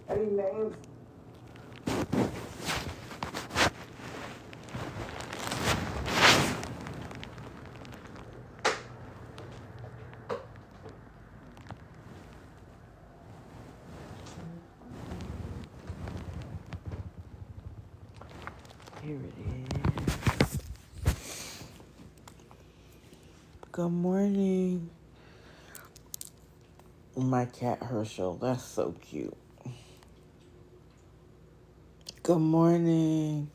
Any names? Here it is. Good morning. My cat Herschel, that's so cute. Good morning.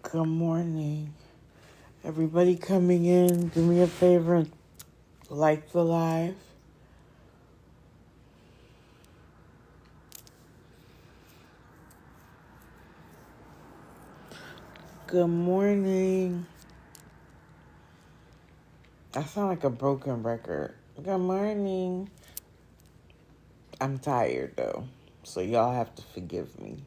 Good morning. Everybody coming in, do me a favor and like the live. Good morning. I sound like a broken record. Good morning. I'm tired though, so y'all have to forgive me.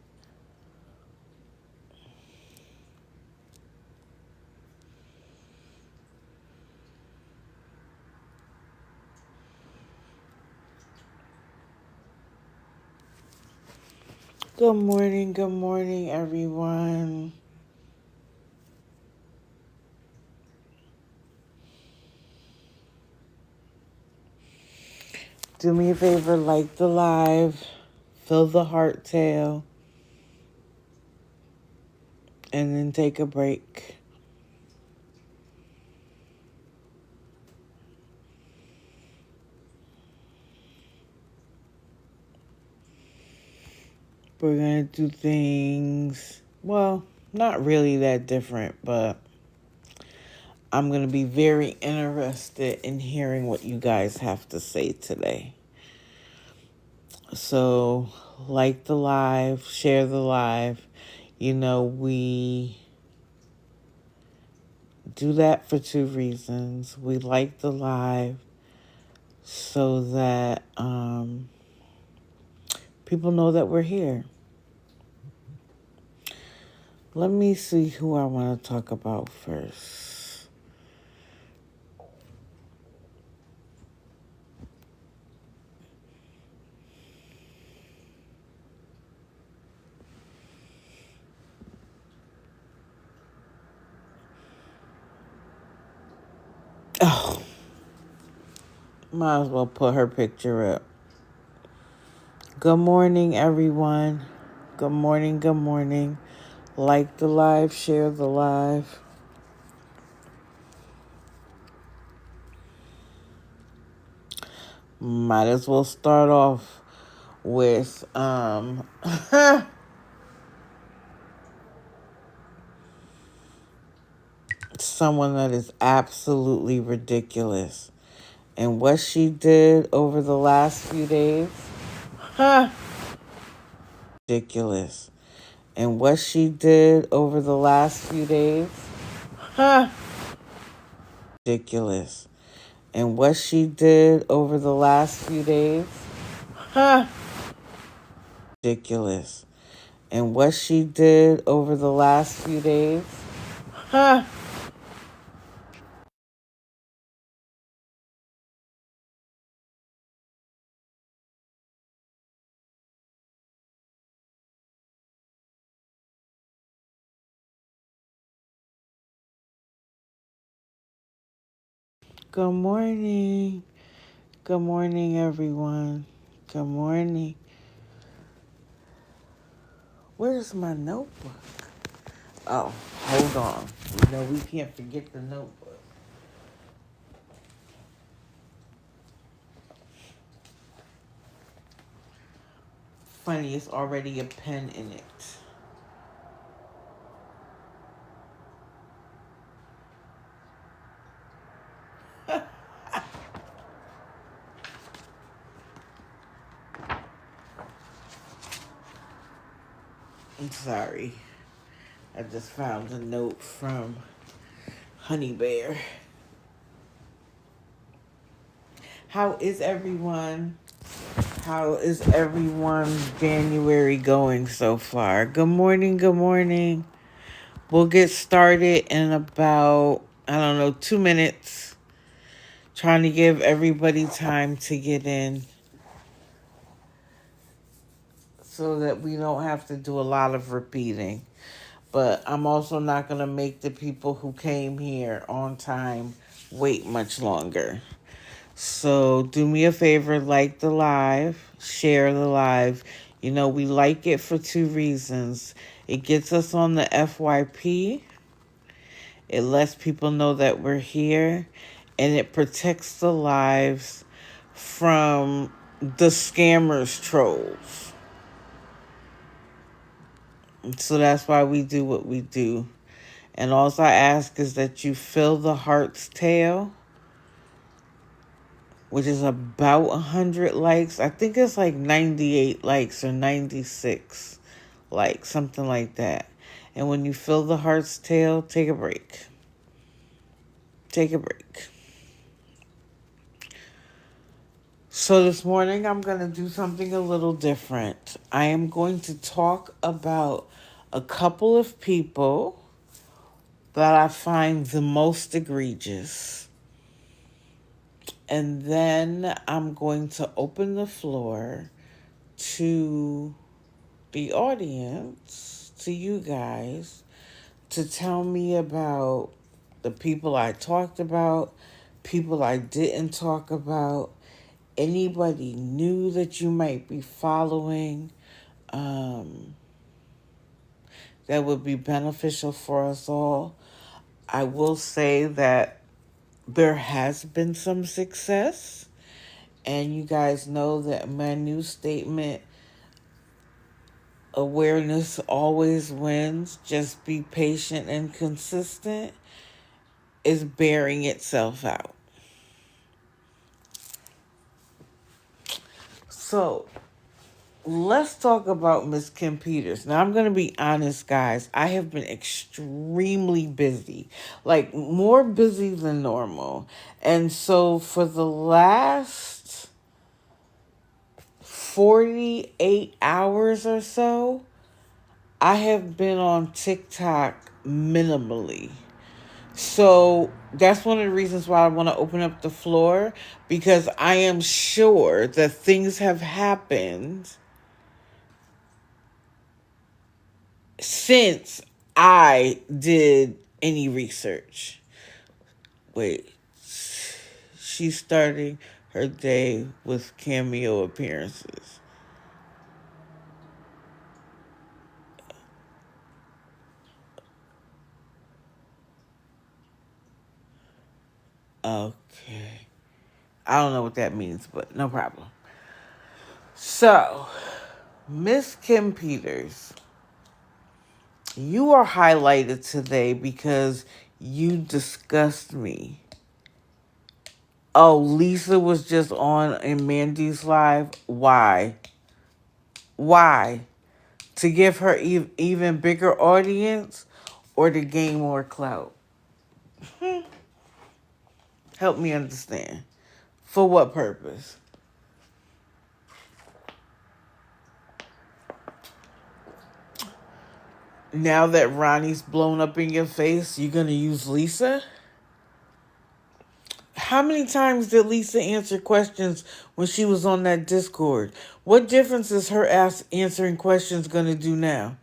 Good morning, everyone. Do me a favor, like the live, fill the heart tail, and then take a break. We're going to do things, well, not really that different, but I'm going to be very interested in hearing what you guys have to say today. So, like the live, share the live. You know, we do that for two reasons. We like the live so that people know that we're here. Let me see who I want to talk about first. Oh, might as well put her picture up. Good morning, everyone. Good morning. Like the live, share the live. Might as well start off with someone that is absolutely ridiculous. And what she did over the last few days, ridiculous. And what she did over the last few days, ridiculous. And what she did over the last few days, ridiculous. And what she did over the last few days, Good morning. Good morning, everyone. Good morning. Where's my notebook? Oh, hold on. You know, we can't forget the notebook. Funny, it's already a pen in it. I'm sorry. I just found a note from Honey Bear. How is everyone? How is everyone's January going so far? Good morning. We'll get started in about, 2 minutes. Trying to give everybody time to get in so that we don't have to do a lot of repeating. But I'm also not going to make the people who came here on time wait much longer. So do me a favor, like the live, share the live. We like it for two reasons. It gets us on the FYP. It lets people know that we're here. And it protects the lives from the scammers trolls. So that's why we do what we do. And all I ask is that you fill the heart's tail, which is about 100 likes. I think it's like 98 likes or 96 likes, something like that. And when you fill the heart's tail, take a break. Take a break. So this morning I'm going to do something a little different. I am going to talk about a couple of people that I find the most egregious. And then I'm going to open the floor to the audience, to you guys, to tell me about the people I talked about, people I didn't talk about, anybody new that you might be following that would be beneficial for us all. I will say that there has been some success, and you guys know that my new statement, awareness always wins, just be patient and consistent, is bearing itself out. So let's talk about Miss Kim Peters. Now, I'm going to be honest, guys. I have been extremely busy, like more busy than normal. And so for the last 48 hours or so, I have been on TikTok minimally. So that's one of the reasons why I want to open up the floor, because I am sure that things have happened since I did any research. Wait, she's starting her day with cameo appearances. Okay. I don't know what that means, but no problem. So, Miss Kim Peters, you are highlighted today because you disgust me. Oh, Lisa was just on in Mandy's live. Why? Why? To give her even bigger audience, or to gain more clout? Help me understand. For what purpose? Now that Ronnie's blown up in your face, you're going to use Lisa? How many times did Lisa answer questions when she was on that Discord? What difference is her answering questions going to do now?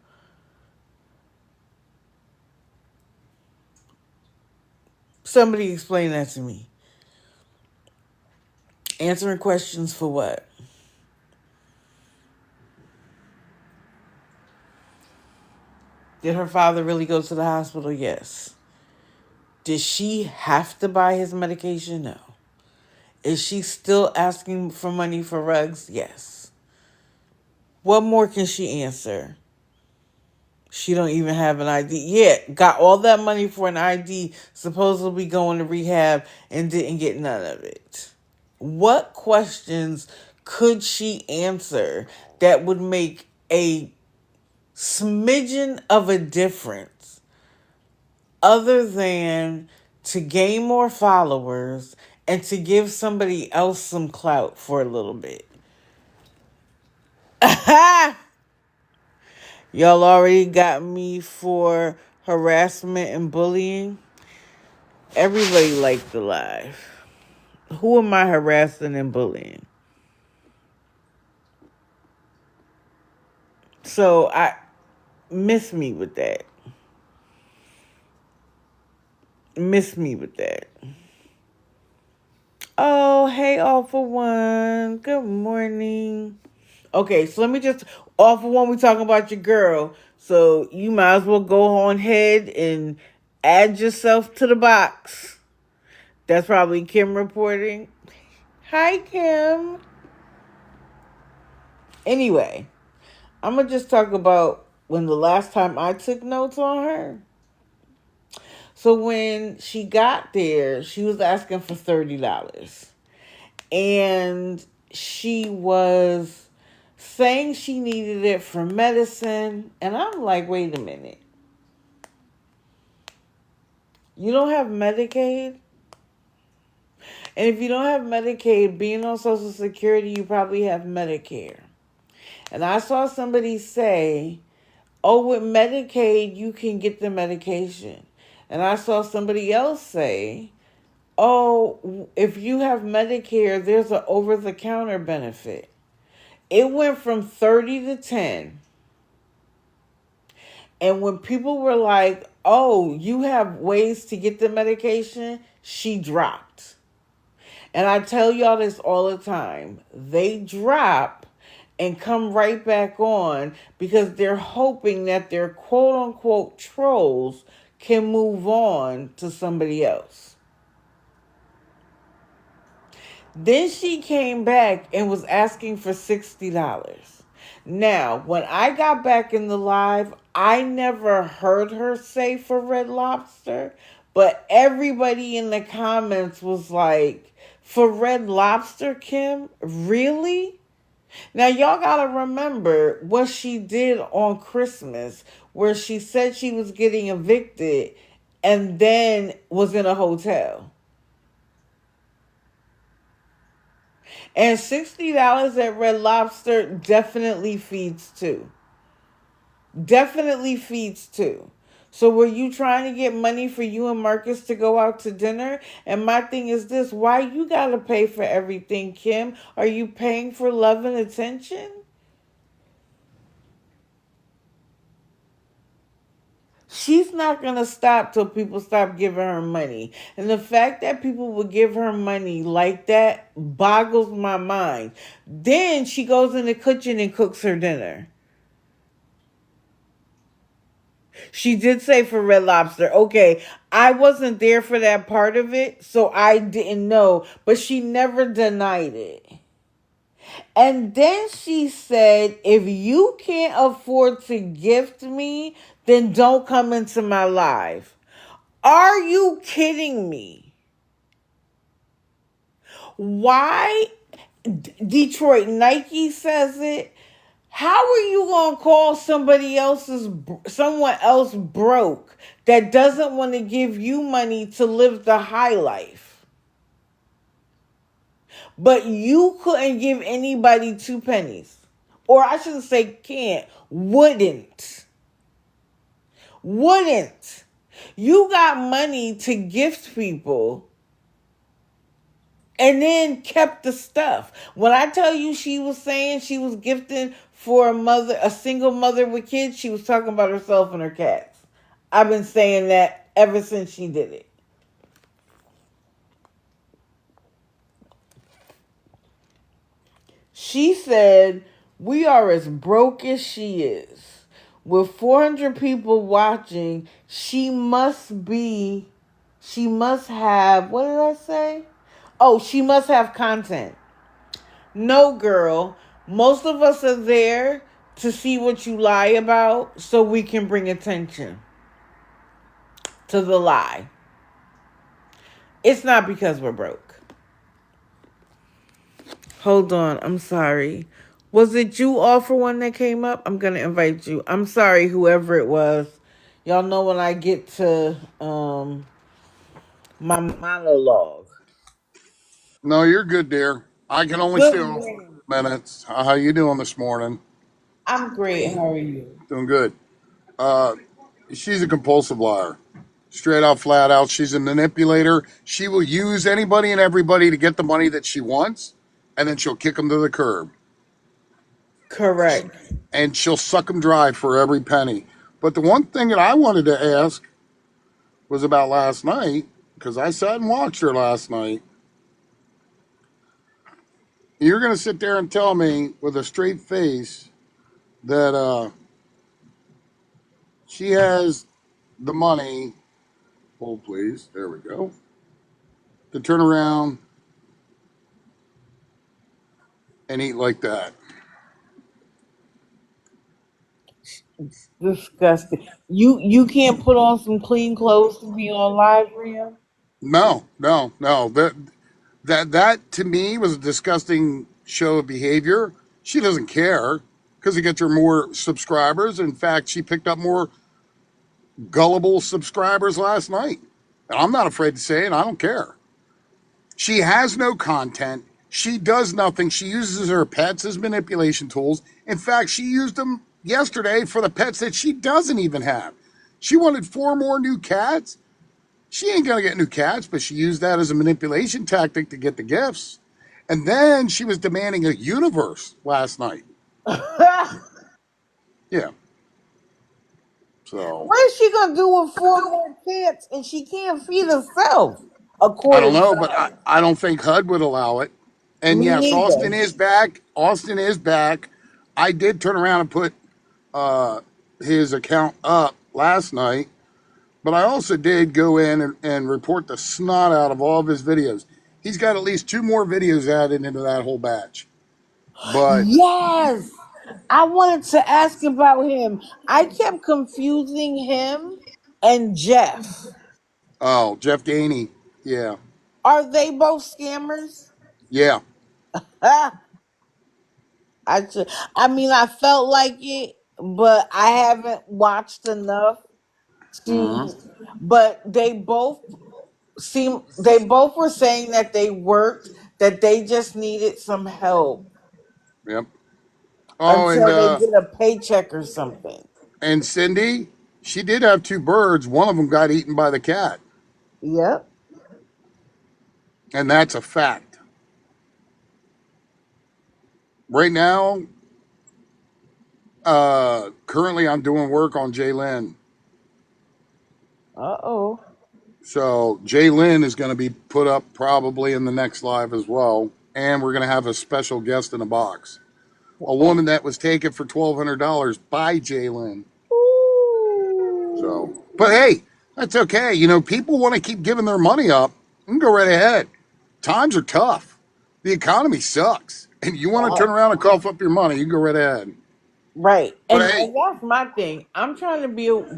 Somebody explain that to me. Answering questions for what? Did her father really go to the hospital? Yes. Did she have to buy his medication? No. Is she still asking for money for rugs? Yes. What more can she answer? She don't even have an ID. Yeah, got all that money for an ID, supposedly going to rehab, and didn't get none of it. What questions could she answer that would make a smidgen of a difference other than to gain more followers and to give somebody else some clout for a little bit? Y'all already got me for harassment and bullying. Everybody liked the live. Who am I harassing and bullying? So I miss me with that. Miss me with that. Oh, hey, all for one. Good morning. Okay, so let me just all for one. We talking about your girl, so you might as well go on ahead and add yourself to the box. That's probably Kim reporting. Hi, Kim. Anyway, I'm gonna just talk about when the last time I took notes on her. So when she got there, she was asking for $30. And she was saying she needed it for medicine. And I'm like, wait a minute. You don't have Medicaid? And if you don't have Medicaid, being on Social Security, you probably have Medicare. And I saw somebody say, oh, with Medicaid, you can get the medication. And I saw somebody else say, oh, if you have Medicare, there's an over-the-counter benefit. It went from 30 to 10. And when people were like, oh, you have ways to get the medication, she dropped. And I tell y'all this all the time. They drop and come right back on because they're hoping that their quote unquote trolls can move on to somebody else. Then she came back and was asking for $60. Now, when I got back in the live, I never heard her say for Red Lobster, but everybody in the comments was like, for Red Lobster, Kim? Really? Now, y'all gotta remember what she did on Christmas, where she said she was getting evicted and then was in a hotel. And $60 at Red Lobster definitely feeds two. Definitely feeds two. So were you trying to get money for you and Marcus to go out to dinner? And my thing is this, why you gotta pay for everything, Kim? Are you paying for love and attention? She's not going to stop till people stop giving her money. And the fact that people would give her money like that boggles my mind. Then she goes in the kitchen and cooks her dinner. She did say for Red Lobster. Okay, I wasn't there for that part of it, so I didn't know. But she never denied it. And then she said, if you can't afford to gift me, then don't come into my life. Are you kidding me? Why? Detroit Nike says it. How are you going to call someone else broke that doesn't want to give you money to live the high life? But you couldn't give anybody 2 pennies. Or I shouldn't say can't, wouldn't. Wouldn't. You got money to gift people and then kept the stuff. When I tell you she was saying she was gifting for a single mother with kids, she was talking about herself and her cats. I've been saying that ever since she did it. She said, we are as broke as she is. With 400 people watching, she must have, what did I say? Oh, she must have content. No, girl. Most of us are there to see what you lie about so we can bring attention to the lie. It's not because we're broke. Hold on. I'm sorry. Was it you, all for one, that came up? I'm going to invite you. I'm sorry, whoever it was. Y'all know when I get to my monologue. No, you're good, dear. I can only stay Good on for morning. minutes. How you doing this morning? I'm great. How are you? Doing good. Uh, she's a compulsive liar. Straight out, flat out. She's a manipulator. She will use anybody and everybody to get the money that she wants, and then she'll kick them to the curb. Correct. And she'll suck them dry for every penny. But the one thing that I wanted to ask was about last night, because I sat and watched her last night. You're going to sit there and tell me with a straight face that she has the money. Hold, please. There we go. To turn around and eat like that. Disgusting. You can't put on some clean clothes to be on live, Rhea? No, no, no. That to me was a disgusting show of behavior. She doesn't care because it gets her more subscribers. In fact, she picked up more gullible subscribers last night. And I'm not afraid to say it. I don't care. She has no content. She does nothing. She uses her pets as manipulation tools. In fact, she used them yesterday for the pets that she doesn't even have. She wanted 4 more new cats. She ain't gonna get new cats, but she used that as a manipulation tactic to get the gifts. And then she was demanding a universe last night. Yeah. So What is she gonna do with 4 more kids and she can't feed herself? I don't According know, to but I, her. I don't think HUD would allow it. And Me yes, Austin neither. is back. Austin is back. I did turn around and put uh, his account up last night, but I also did go in and report the snot out of all of his videos. He's got at least 2 more videos added into that whole batch. But Yes. I wanted to ask about him. I kept confusing him and Jeff. oh, Jeff Gainey, yeah, Are they both scammers? yeah. Ah, I mean, I felt like it, but I haven't watched enough Mm-hmm. to. But they both were saying that they worked, that they just needed some help Yep. Oh, until they get a paycheck or something. and Cindy, she did have 2 birds. One of them got eaten by the cat, Yep. and that's a fact. Right now, currently, I'm doing work on Jay Lynn. Uh oh. So Jay Lynn is going to be put up probably in the next live as well, and we're going to have a special guest in a box. A woman that was taken for $1,200 by Jay Lynn. So, Ooh. but hey, that's okay. People want to keep giving their money up. You can go right ahead. Times are tough. The economy sucks, and you want to Uh, turn around and cough up your money. You can go right ahead. Right. But And hey, that's my thing. I'm trying to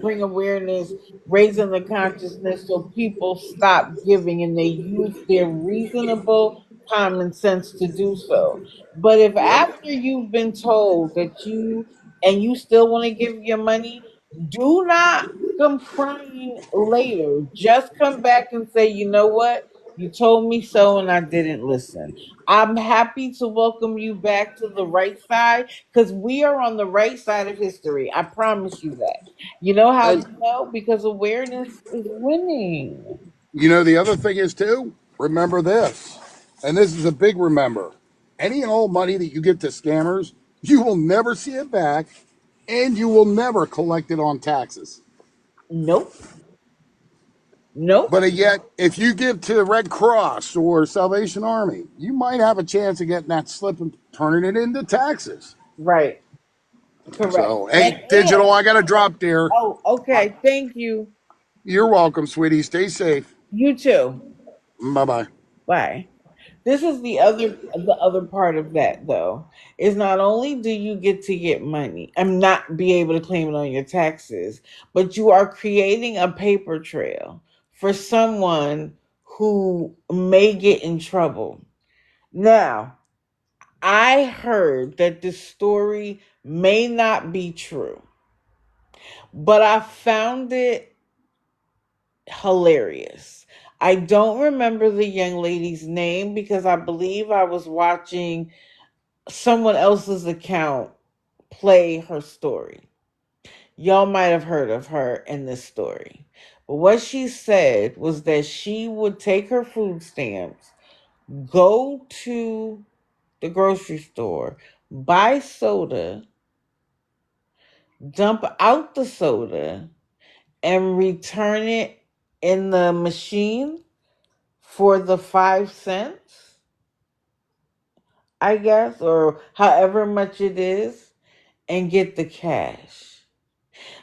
bring awareness, raising the consciousness so people stop giving and they use their reasonable common sense to do so. But if yep. after you've been told that you still want to give your money, do not complain later. Just come back and say, "You know what? You told me so and I didn't listen." I'm happy to welcome you back to the right side because we are on the right side of history. I promise you that. You know how And we know? Because awareness is winning. the other thing is too. Remember this, and this is a big remember. Any and all money that you get to scammers, you will never see it back, and you will never collect it on taxes. Nope. Nope. But yet, if you give to the Red Cross or Salvation Army, you might have a chance of getting that slip and turning it into taxes. Right. Correct. So, And hey, digital, I got to drop there. oh, okay. Thank you. You're welcome, sweetie. Stay safe. You too. Bye bye. Bye. This is the other part of that though. Is not only do you get money and not be able to claim it on your taxes, but you are creating a paper trail for someone who may get in trouble. Now, I heard that this story may not be true, but I found it hilarious. I don't remember the young lady's name because I believe I was watching someone else's account play her story. Y'all might have heard of her in this story. But what she said was that she would take her food stamps, go to the grocery store, buy soda, dump out the soda, and return it in the machine for the 5 cents, I guess, or however much it is, and get the cash.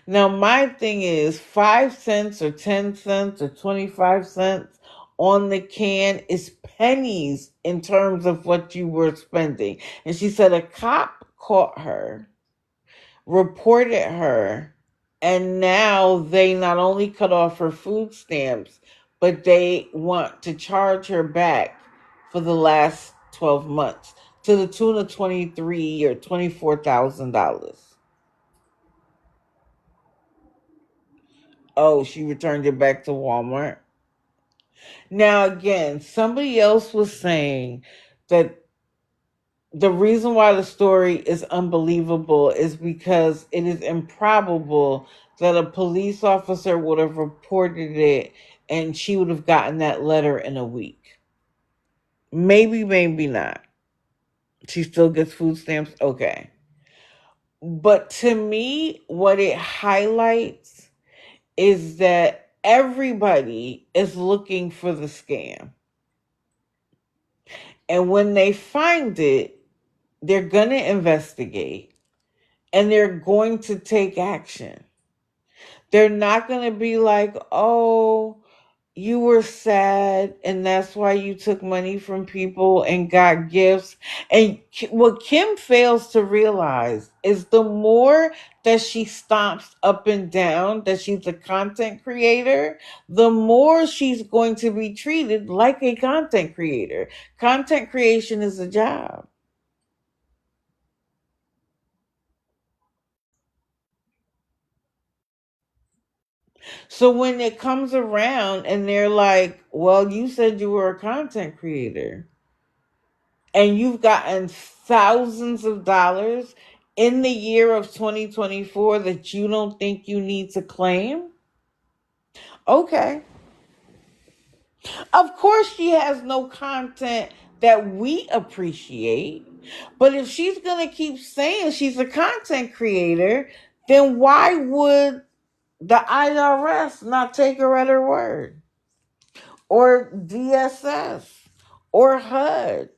Now, my thing is 5 cents or 10 cents or 25 cents on the can is pennies in terms of what you were spending. And she said a cop caught her, reported her, and now they not only cut off her food stamps, but they want to charge her back for the last 12 months to the tune of 23 or $24,000. Oh, she returned it back to Walmart. Now, again, somebody else was saying that the reason why the story is unbelievable is because it is improbable that a police officer would have reported it and she would have gotten that letter in a week. Maybe, maybe not. She still gets food stamps. Okay. But to me, what it highlights is that everybody is looking for the scam. And when they find it, they're going to investigate and they're going to take action. They're not going to be like, oh, you were sad and that's why you took money from people and got gifts. And what Kim fails to realize is the more that she stomps up and down that she's a content creator, the more she's going to be treated like a content creator. Content creation is a job. So when it comes around and they're like, well, you said you were a content creator and you've gotten thousands of dollars in the year of 2024 that you don't think you need to claim? Okay. Of course, she has no content that we appreciate. But if she's going to keep saying she's a content creator, then why would the IRS not take her at her word? Or DSS or HUD?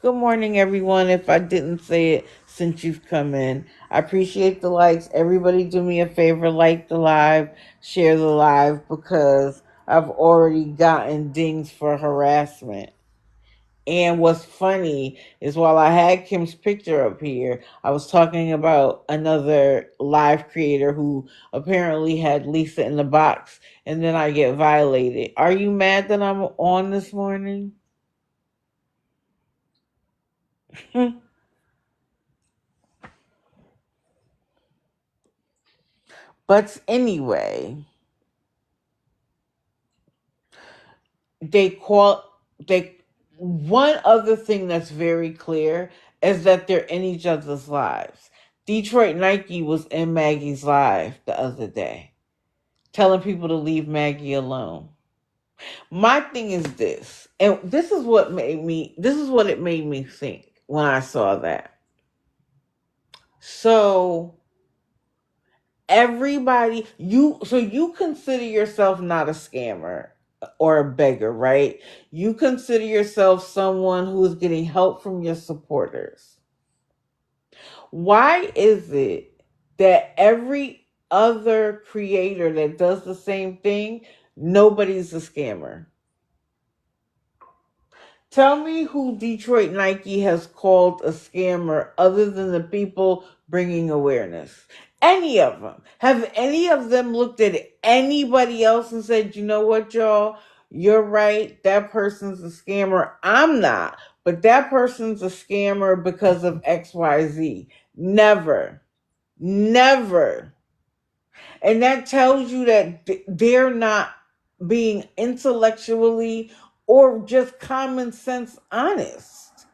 Good morning, everyone. If I didn't say it since you've come in, I appreciate the likes. Everybody, do me a favor, like the live, share the live, because I've already gotten dings for harassment. And what's funny is while I had Kim's picture up here, I was talking about another live creator who apparently had Lisa in the box, and then I get violated. Are you mad that I'm on this morning? But anyway, they call they one other thing that's very clear is that they're in each other's lives. Detroit Nike was in Maggie's live the other day, telling people to leave Maggie alone. My thing is this, and this is what it made me think when I saw that. So you consider yourself not a scammer or a beggar, right? You consider yourself someone who is getting help from your supporters. Why is it that every other creator that does the same thing, nobody's a scammer? Tell me who Detroit Nike has called a scammer other than the people bringing awareness. Any of them. Have any of them looked at anybody else and said, you know what, y'all? You're right. That person's a scammer. I'm not. But that person's a scammer because of XYZ. Never. Never. And that tells you that they're not being intellectually or just common sense honest.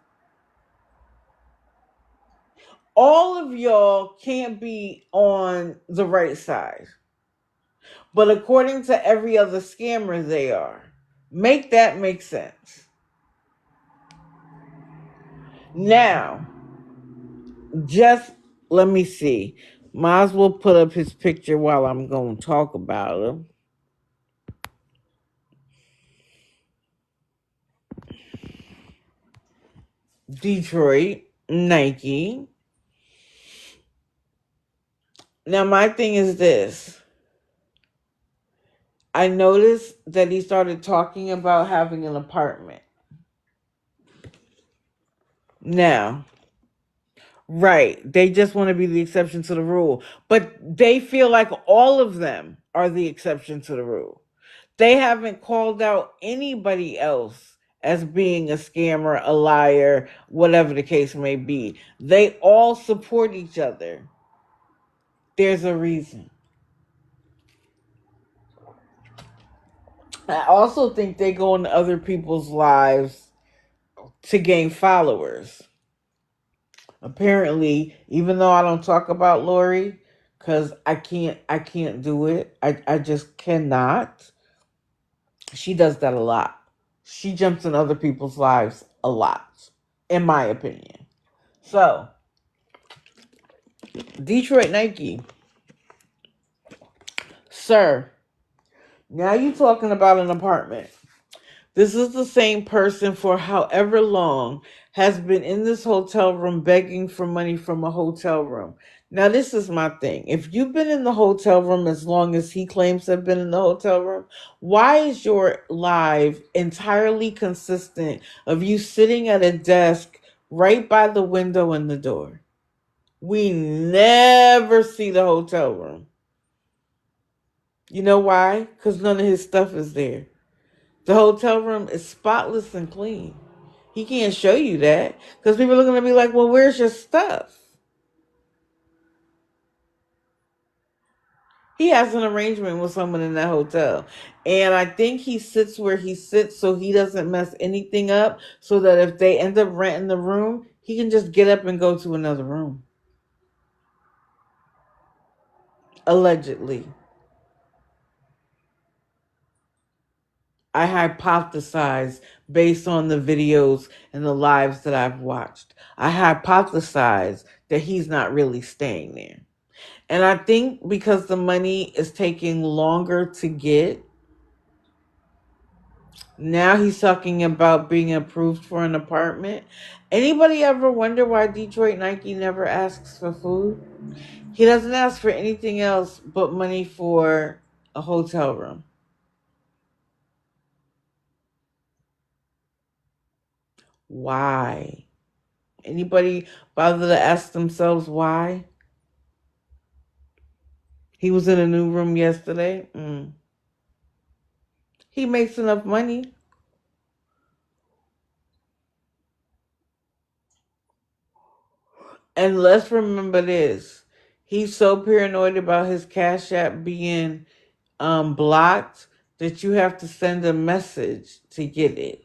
All of y'all can't be on the right side. But according to every other scammer, they are. Make that make sense. Now, just let me see. Might as well put up his picture while I'm going to talk about him. Detroit, Nike. Now, my thing is this. I noticed that he started talking about having an apartment. Now, right, they just want to be the exception to the rule, but they feel like all of them are the exception to the rule. They haven't called out anybody else as being a scammer, a liar, whatever the case may be. They all support each other. There's a reason. I also think they go into other people's lives to gain followers. Apparently, even though I don't talk about Lori, because I can't do it. I just cannot. She does that a lot. She jumps in other people's lives a lot, in my opinion. So, Detroit Nike, sir, now you talking about an apartment. This is the same person for however long has been in this hotel room begging for money from a hotel room. Now, this is my thing. If you've been in the hotel room as long as he claims to have been in the hotel room, why is your live entirely consistent of you sitting at a desk right by the window and the door? We never see the hotel room. You know why? Because none of his stuff is there. The hotel room is spotless and clean. He can't show you that because people are going to be like, well, where's your stuff? He has an arrangement with someone in that hotel. And I think he sits where he sits so he doesn't mess anything up, so that if they end up renting the room, he can just get up and go to another room. Allegedly. I hypothesize based on the videos and the lives that I've watched. I hypothesize that he's not really staying there. And I think because the money is taking longer to get, now he's talking about being approved for an apartment. Anybody ever wonder why Detroit Nike never asks for food? He doesn't ask for anything else but money for a hotel room. Why? Anybody bother to ask themselves why? He was in a new room yesterday. He makes enough money. And let's remember this. He's so paranoid about his Cash App being blocked that you have to send a message to get it.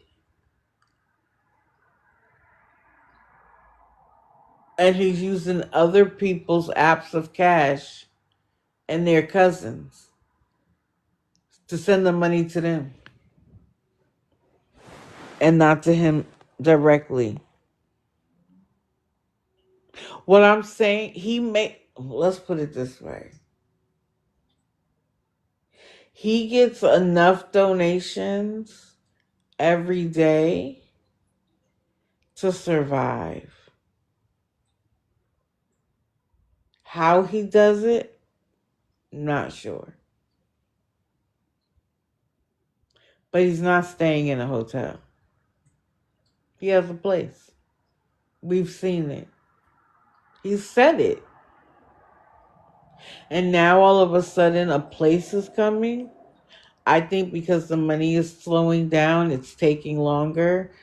And he's using other people's apps of cash and their cousins to send the money to them and not to him directly. What I'm saying, let's put it this way. He gets enough donations every day to survive. How he does it, not sure. But he's not staying in a hotel. He has a place. We've seen it. He said it. And now all of a sudden a place is coming. I think because the money is slowing down, it's taking longer.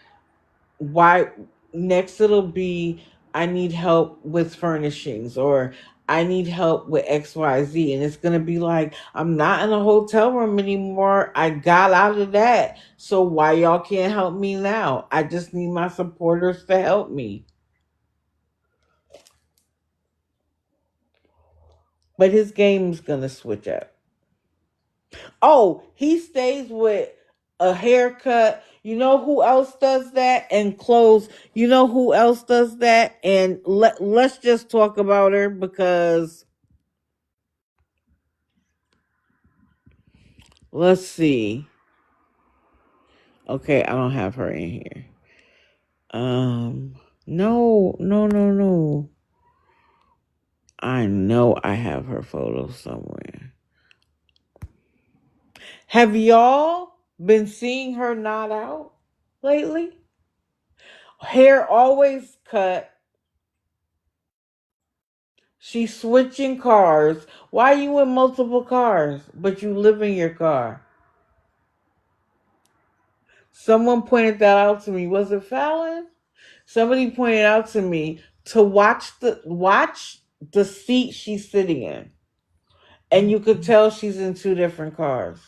Why next it'll be I need help with furnishings, or I need help with XYZ, and it's gonna be like, I'm not in a hotel room anymore. I got out of that. So why y'all can't help me now? I just need my supporters to help me. But his game's gonna switch up. Oh, he stays with a haircut. You know who else does that? And clothes. You know who else does that? And let's just talk about her because let's see. Okay, I don't have her in here. No, no, no, no. I know I have her photo somewhere. Have y'all been seeing her not out lately? Hair always cut. She's switching cars. Why are you in multiple cars, but you live in your car? Someone pointed that out to me. Was it Fallon? Somebody pointed out to me to watch the seat she's sitting in. And you could tell she's in two different cars.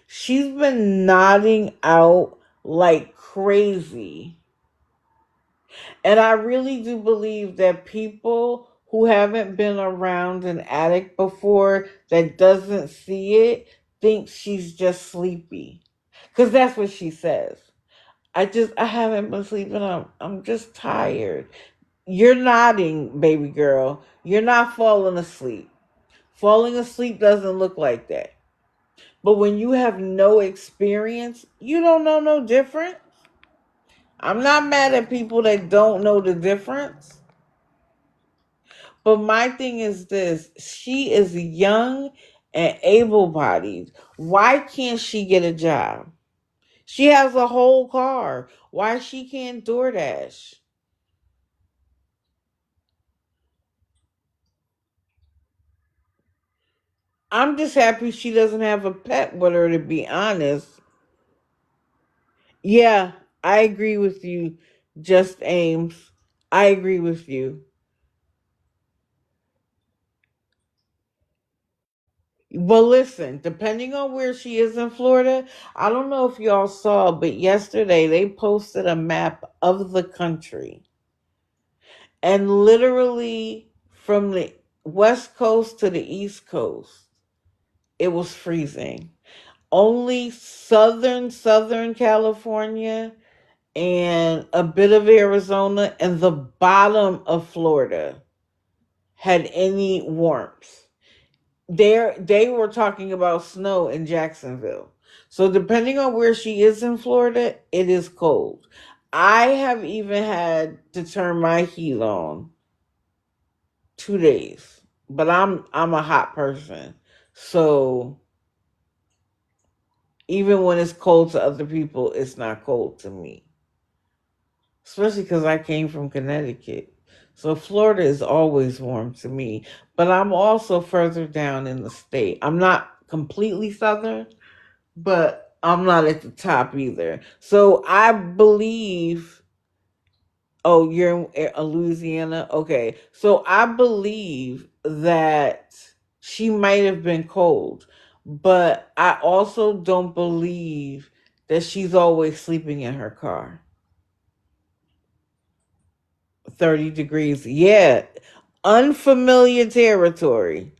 She's been nodding out like crazy. And I really do believe that people who haven't been around an addict before that doesn't see it think she's just sleepy. Cause that's what she says. I haven't been sleeping. I'm just tired. You're nodding, baby girl. You're not falling asleep. Falling asleep doesn't look like that. But when you have no experience, you don't know no difference. I'm not mad at people that don't know the difference. But my thing is this, she is young and able bodied. Why can't she get a job? She has a whole car. Why she can't DoorDash? I'm just happy she doesn't have a pet with her, to be honest. Yeah, I agree with you, Just Ames. I agree with you. Well, listen, depending on where she is in Florida, I don't know if y'all saw, but yesterday they posted a map of the country. And literally from the west coast to the east coast, it was freezing. Only southern California and a bit of Arizona and the bottom of Florida had any warmth. There they were talking about snow in Jacksonville. So depending on where she is in Florida, it is cold. I have even had to turn my heat on 2 days. But I'm a hot person. So even when it's cold to other people, it's not cold to me. Especially because I came from Connecticut. So Florida is always warm to me. But I'm also further down in the state. I'm not completely southern, but I'm not at the top either. So I believe. Oh, you're in Louisiana? Okay. So I believe that she might have been cold, but I also don't believe that she's always sleeping in her car. 30 degrees. Yeah. Unfamiliar territory.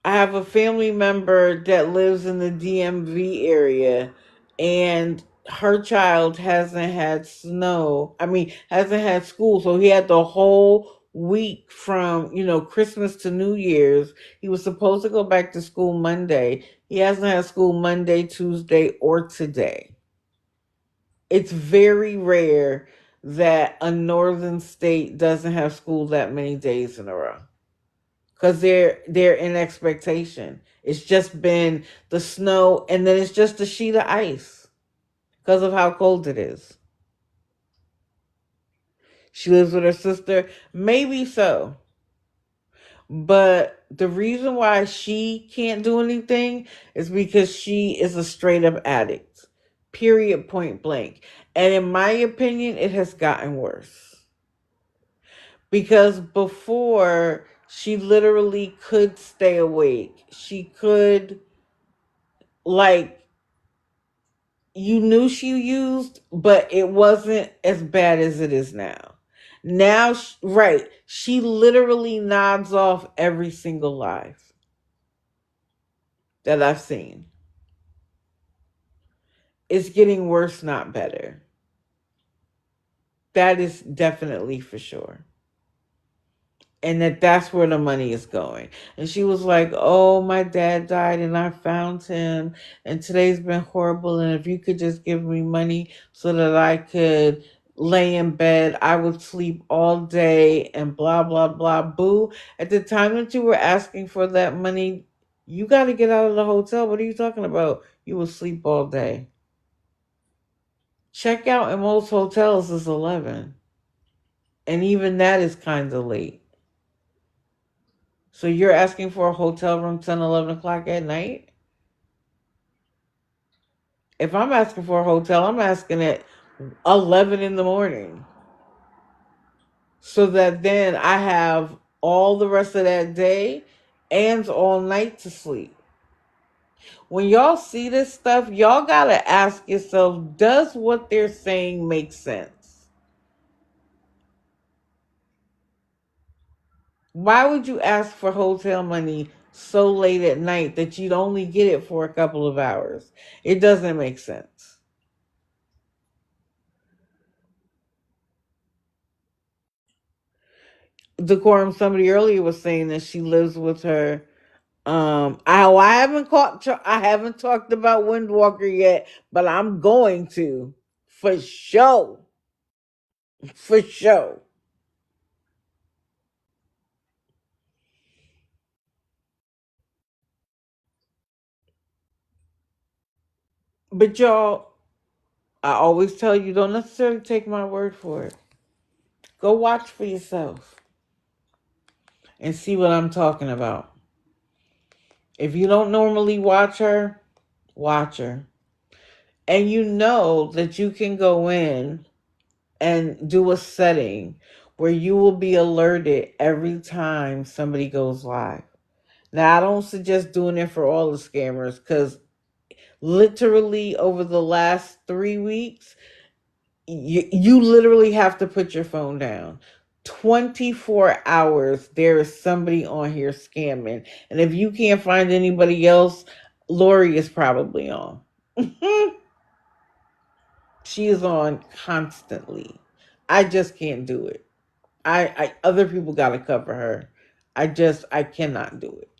I have a family member that lives in the DMV area, and her child hasn't had snow. I mean, hasn't had school. So he had the whole week from, Christmas to New Year's. He was supposed to go back to school Monday. He hasn't had school Monday, Tuesday, or today. It's very rare that a northern state doesn't have school that many days in a row because they're in expectation. It's just been the snow, and then it's just a sheet of ice because of how cold it is. She lives with her sister, maybe so, but the reason why she can't do anything is because she is a straight up addict. Period. Point blank. And in my opinion, it has gotten worse because before she literally could stay awake. She could, like, you knew she used, but it wasn't as bad as it is now. Now, right, she literally nods off every single live that I've seen. It's getting worse, not better. That is definitely for sure. And that's where the money is going. And she was like, "Oh, my dad died and I found him and today's been horrible, and if you could just give me money so that I could lay in bed, I would sleep all day and blah blah blah." Boo, at the time that you were asking for that money, you got to get out of the hotel. What are you talking about? You will sleep all day. Checkout in most hotels is 11, and even that is kind of late. So you're asking for a hotel room 10, 11 o'clock at night? If I'm asking for a hotel, I'm asking at 11 in the morning. So that then I have all the rest of that day and all night to sleep. When y'all see this stuff, y'all got to ask yourself, does what they're saying make sense? Why would you ask for hotel money so late at night that you'd only get it for a couple of hours? It doesn't make sense. Decorum, somebody earlier was saying that she lives with her. I haven't I haven't talked about Windwalker yet, but I'm going to for sure, for sure. But y'all, I always tell you, don't necessarily take my word for it. Go watch for yourself and see what I'm talking about. If you don't normally watch her, and you know that you can go in and do a setting where you will be alerted every time somebody goes live. Now, I don't suggest doing it for all the scammers because literally over the last 3 weeks, you literally have to put your phone down. 24 hours, there is somebody on here scamming. And if you can't find anybody else, Lori is probably on. She is on constantly. I just can't do it. I other people got to cover her. I cannot do it.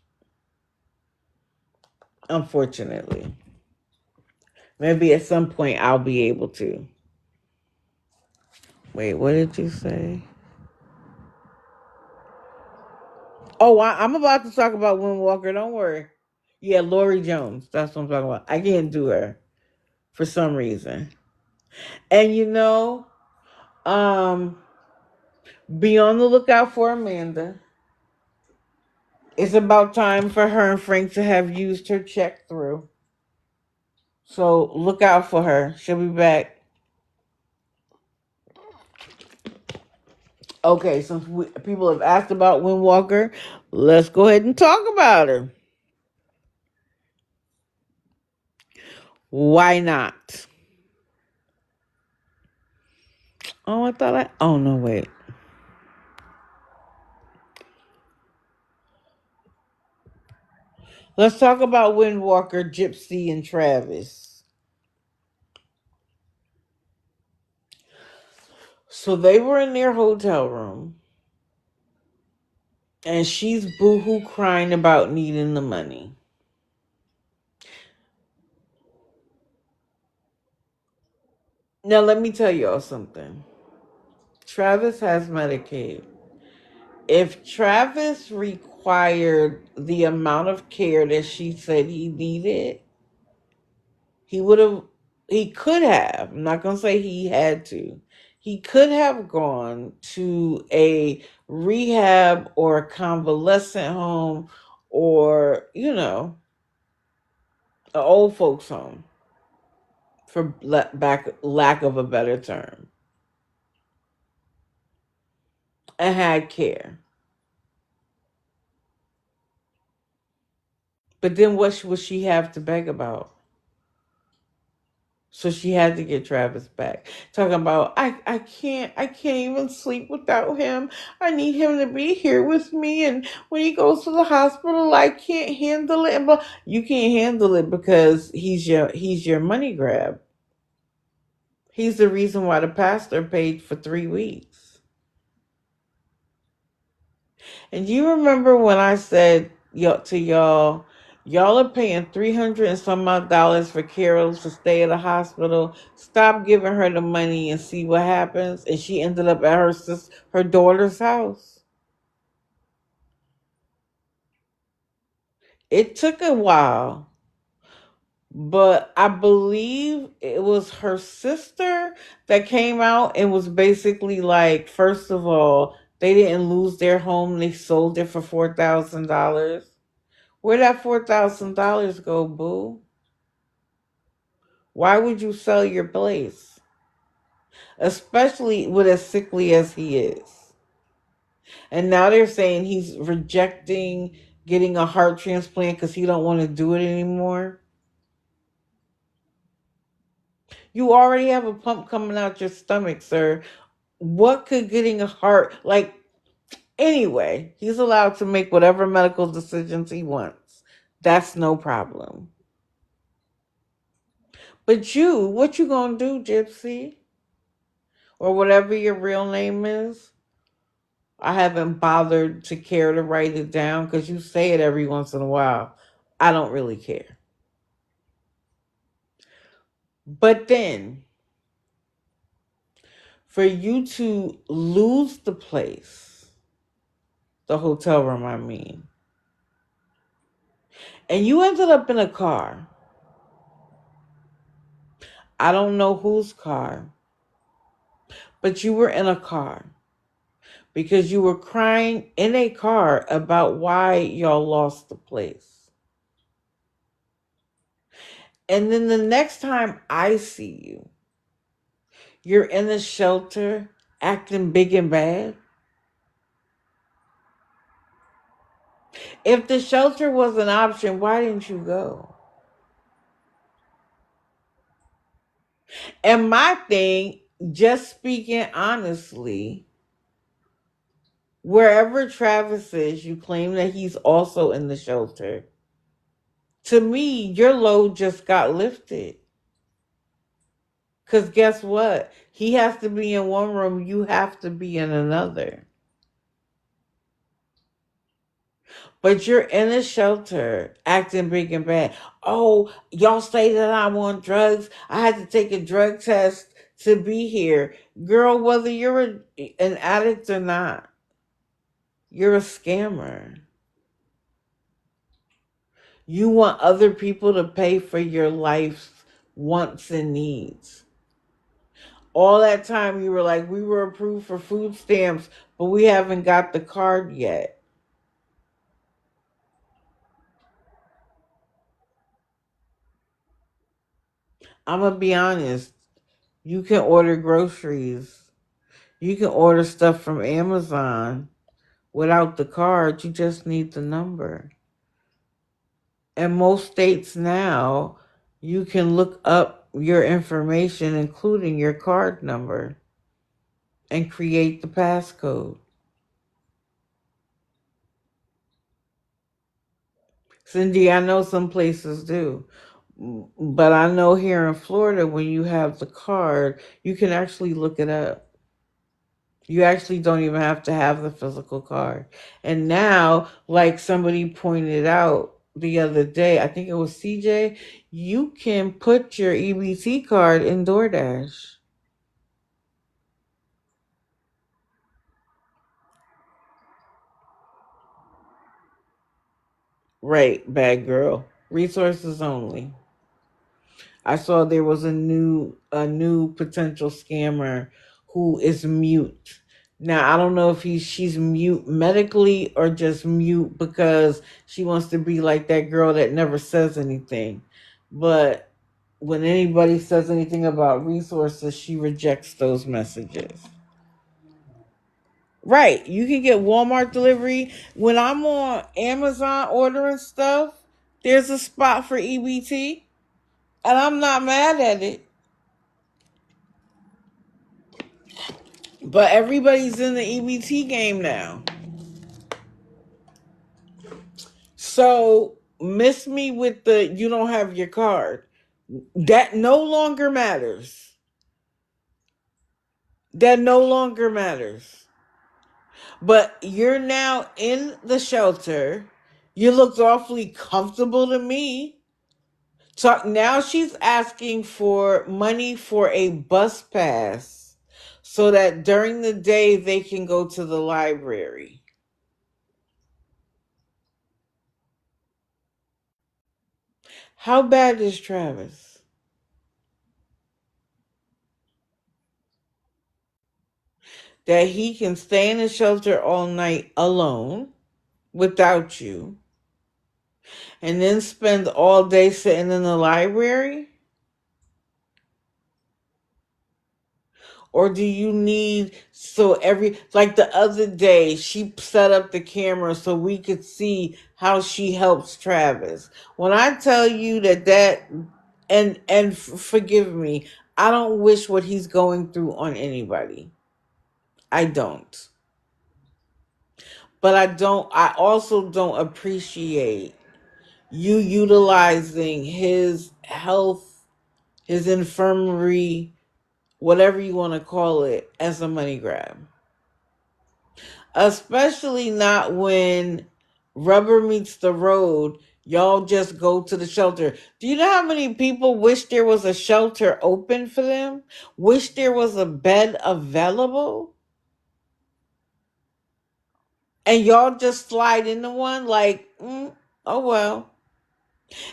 Unfortunately. Maybe at some point I'll be able to. Wait, what did you say? Oh, I'm about to talk about Wind Walker. Don't worry. Yeah, Lori Jones. That's what I'm talking about. I can't do her for some reason. And um, be on the lookout for Amanda. It's about time for her and Frank to have used her check through. So look out for her. She'll be back. Okay, since people have asked about Windwalker, let's go ahead and talk about her. Why not? Oh, I thought I. Oh, no, wait. Let's talk about Windwalker, Gypsy, and Travis. So they were in their hotel room, and she's boohoo crying about needing the money. Now, let me tell y'all something. Travis has Medicaid. If Travis required the amount of care that she said he needed, he would have, he could have, I'm not going to say he had to, he could have gone to a rehab or a convalescent home or, an old folks home, for lack of a better term, and had care. But then what would she have to beg about? So she had to get Travis back. Talking about I can't even sleep without him. I need him to be here with me, and when he goes to the hospital I can't handle it. But you can't handle it because he's your money grab. He's the reason why the pastor paid for 3 weeks. And do you remember when I said to y'all are paying 300 and some odd dollars for Carol to stay at a hospital. Stop giving her the money and see what happens. And she ended up at her daughter's house. It took a while, but I believe it was her sister that came out and was basically like, first of all, they didn't lose their home; they sold it for $4,000. Where'd that $4,000 go, boo? Why would you sell your place? Especially with as sickly as he is. And now they're saying he's rejecting getting a heart transplant because he don't want to do it anymore. You already have a pump coming out your stomach, sir. What could getting a heart like anyway, he's allowed to make whatever medical decisions he wants. That's no problem. But what you gonna do, Gypsy? Or whatever your real name is. I haven't bothered to care to write it down because you say it every once in a while. I don't really care. But then, for you to lose the place, the hotel room, I mean, and you ended up in a car. I don't know whose car, but you were in a car because you were crying in a car about why y'all lost the place. And then the next time I see you, you're in a shelter acting big and bad. If the shelter was an option, why didn't you go? And my thing, just speaking honestly, wherever Travis is, you claim that he's also in the shelter. To me, your load just got lifted. Because guess what? He has to be in one room, you have to be in another. But you're in a shelter acting big and bad. Oh, y'all say that I'm on drugs. I had to take a drug test to be here. Girl, whether you're an addict or not, you're a scammer. You want other people to pay for your life's wants and needs. All that time you were like, we were approved for food stamps, but we haven't got the card yet. I'm going to be honest. You can order groceries. You can order stuff from Amazon without the card. You just need the number. And most states now, you can look up your information, including your card number, and create the passcode. Cindy, I know some places do. But I know here in Florida, when you have the card, you can actually look it up. You actually don't even have to have the physical card. And now, like somebody pointed out the other day, I think it was CJ, you can put your EBT card in DoorDash. Right, bad girl. Resources only. I saw there was a new potential scammer who is mute. Now I don't know if she's mute medically or just mute because she wants to be like that girl that never says anything. But when anybody says anything about resources, she rejects those messages. Right. You can get Walmart delivery. When I'm on Amazon ordering stuff, there's a spot for EBT, and I'm not mad at it. But everybody's in the EBT game now. So miss me with the you don't have your card. That no longer matters. That no longer matters. But you're now in the shelter. You looked awfully comfortable to me. So now she's asking for money for a bus pass so that during the day they can go to the library. How bad is Travis? That he can stay in the shelter all night alone without you and then spend all day sitting in the library? Or do you need so every like the other day she set up the camera so we could see how she helps Travis. When I tell you that forgive me, I don't wish what he's going through on anybody. I don't. But I also don't appreciate you utilizing his health, his infirmary, whatever you want to call it, as a money grab. Especially not when rubber meets the road, y'all just go to the shelter. Do you know how many people wish there was a shelter open for them? Wish there was a bed available? And y'all just slide into one like, oh well.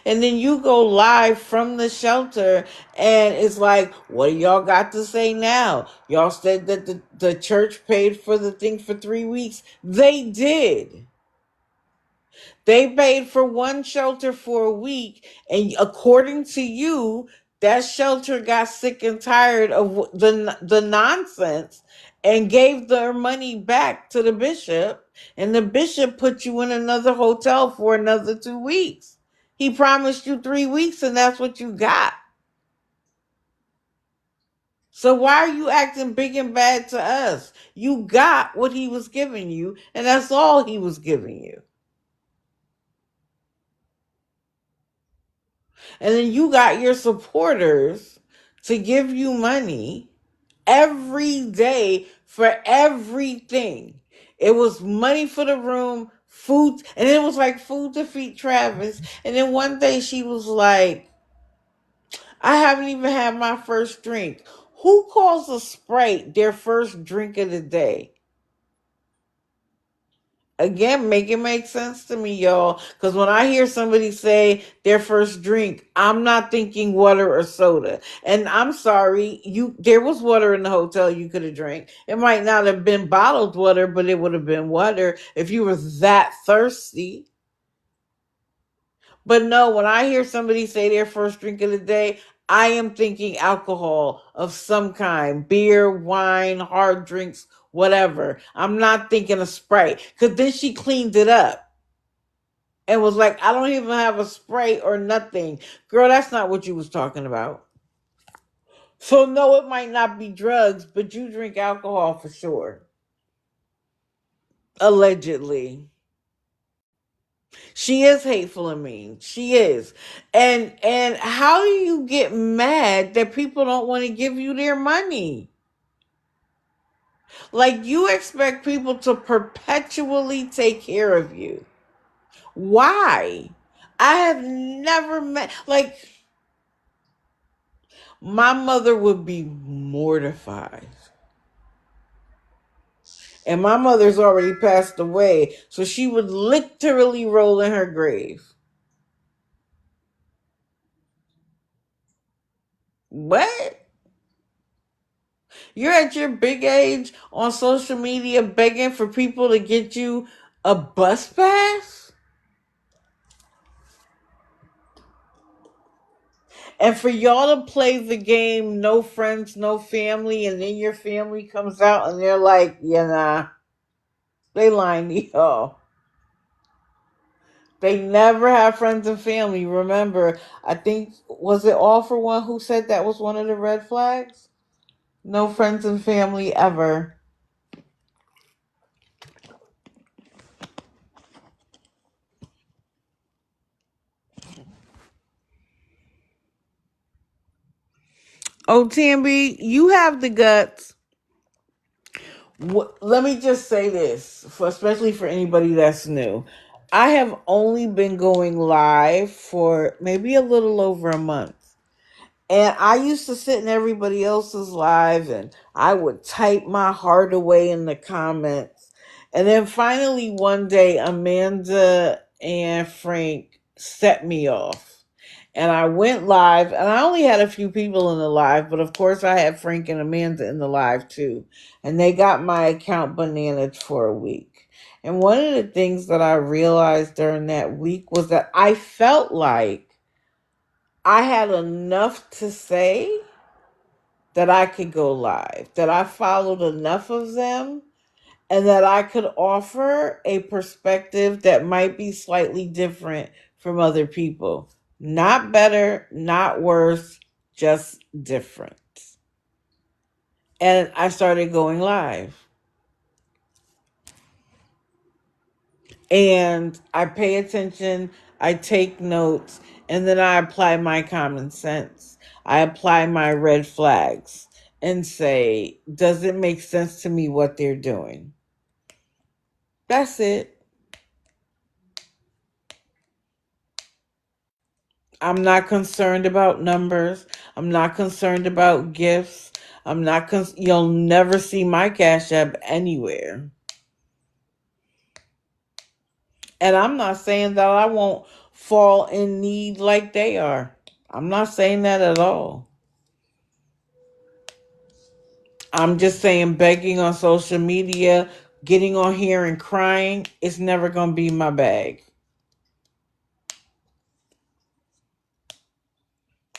And then you go live from the shelter and it's like, what do y'all got to say now? Y'all said that the church paid for the thing for 3 weeks. They did. They paid for one shelter for a week, and according to you, that shelter got sick and tired of the nonsense and gave their money back to the bishop, and the bishop put you in another hotel for another 2 weeks. He promised you 3 weeks, and that's what you got. So why are you acting big and bad to us? You got what he was giving you, and that's all he was giving you. And then you got your supporters to give you money every day for everything. It was money for the room, food, and it was like food to feed Travis. And then one day she was like, I haven't even had my first drink. Who calls a Sprite their first drink of the day? Again, make it make sense to me, y'all. Because when I hear somebody say their first drink, I'm not thinking water or soda. And I'm sorry, there was water in the hotel you could have drank. It might not have been bottled water, but it would have been water if you were that thirsty. But no, when I hear somebody say their first drink of the day, I am thinking alcohol of some kind, beer, wine, hard drinks, whatever. I'm not thinking of Sprite. Because then she cleaned it up and was like, I don't even have a Sprite or nothing. Girl, that's not what you was talking about. So no, it might not be drugs, but you drink alcohol for sure. Allegedly. She is hateful and mean. She is. And how do you get mad that people don't want to give you their money? Like you expect people to perpetually take care of you. Why? I have never met like my mother would be mortified. And my mother's already passed away, so she would literally roll in her grave. What? You're at your big age on social media begging for people to get you a bus pass? And for y'all to play the game, no friends, no family, and then your family comes out and they're like, yeah, nah, they lying to y'all. They never have friends and family. Remember, I think, was it All for One who said that was one of the red flags? No friends and family ever. Oh, Tamby, you have the guts. Let me just say this, especially for anybody that's new. I have only been going live for maybe a little over a month. And I used to sit in everybody else's live and I would type my heart away in the comments. And then finally one day, Amanda and Frank set me off. And I went live, and I only had a few people in the live, but of course I had Frank and Amanda in the live too. And they got my account bananas for a week. And one of the things that I realized during that week was that I felt like I had enough to say that I could go live, that I followed enough of them, and that I could offer a perspective that might be slightly different from other people. Not better, not worse, just different. And I started going live. And I pay attention, I take notes, and then I apply my common sense. I apply my red flags and say, does it make sense to me what they're doing? That's it. I'm not concerned about numbers. I'm not concerned about gifts. I'm not you'll never see my Cash App anywhere. And I'm not saying that I won't fall in need like they are. I'm not saying that at all. I'm just saying begging on social media, getting on here and crying, it's never going to be my bag.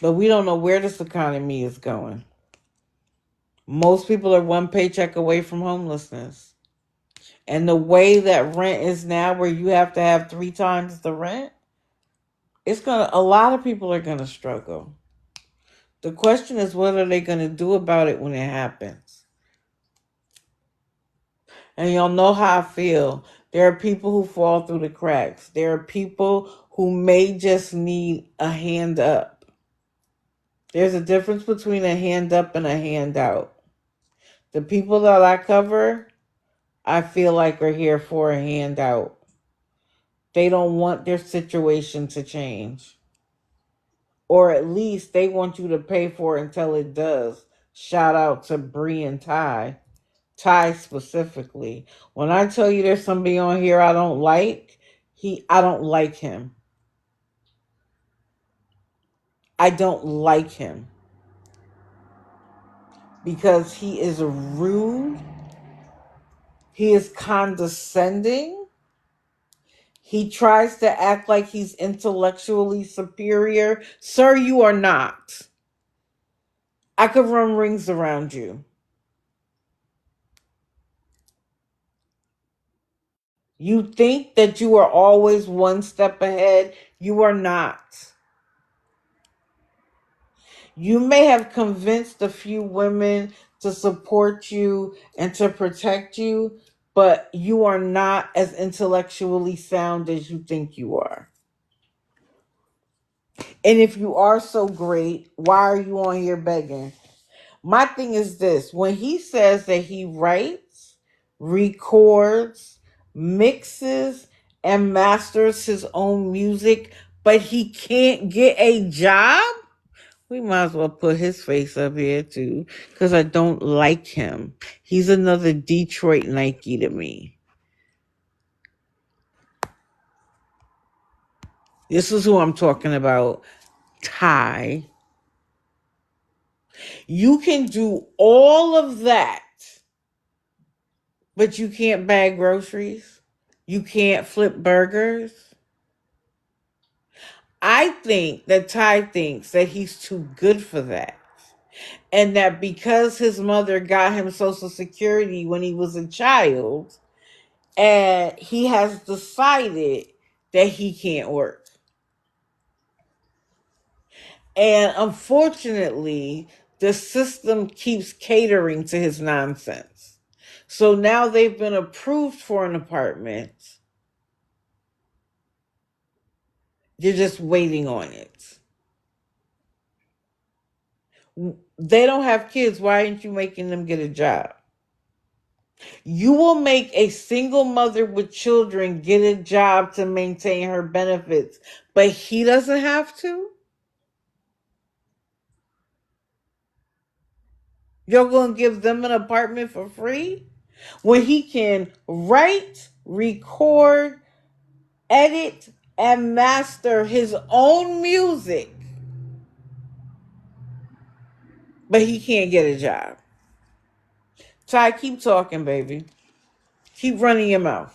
But we don't know where this economy is going. Most people are one paycheck away from homelessness. And the way that rent is now, where you have to have 3 times the rent, a lot of people are gonna struggle. The question is, what are they gonna do about it when it happens? And y'all know how I feel. There are people who fall through the cracks. There are people who may just need a hand up. There's a difference between a hand up and a hand out. The people that I cover, I feel like are here for a handout. They don't want their situation to change. Or at least they want you to pay for it until it does. Shout out to Bree and Ty. Ty specifically. When I tell you there's somebody on here I don't like, I don't like him. I don't like him. Because he is rude. He is condescending. He tries to act like he's intellectually superior. Sir, you are not. I could run rings around you. You think that you are always one step ahead. You are not. You may have convinced a few women to support you and to protect you, but you are not as intellectually sound as you think you are. And if you are so great, why are you on here begging? My thing is this: when he says that he writes, records, mixes, and masters his own music, but he can't get a job, we might as well put his face up here too, because I don't like him. He's another Detroit Nike to me. This is who I'm talking about. Ty. You can do all of that, but you can't bag groceries. You can't flip burgers. I think that Ty thinks that he's too good for that. And that because his mother got him Social Security when he was a child, and he has decided that he can't work. And unfortunately, the system keeps catering to his nonsense. So now they've been approved for an apartment. You're just waiting on it. They don't have kids. Why aren't you making them get a job? You will make a single mother with children get a job to maintain her benefits, but he doesn't have to? You're going to give them an apartment for free? When he can write, record, edit, and master his own music, but he can't get a job. Ty, keep talking, baby. Keep running your mouth.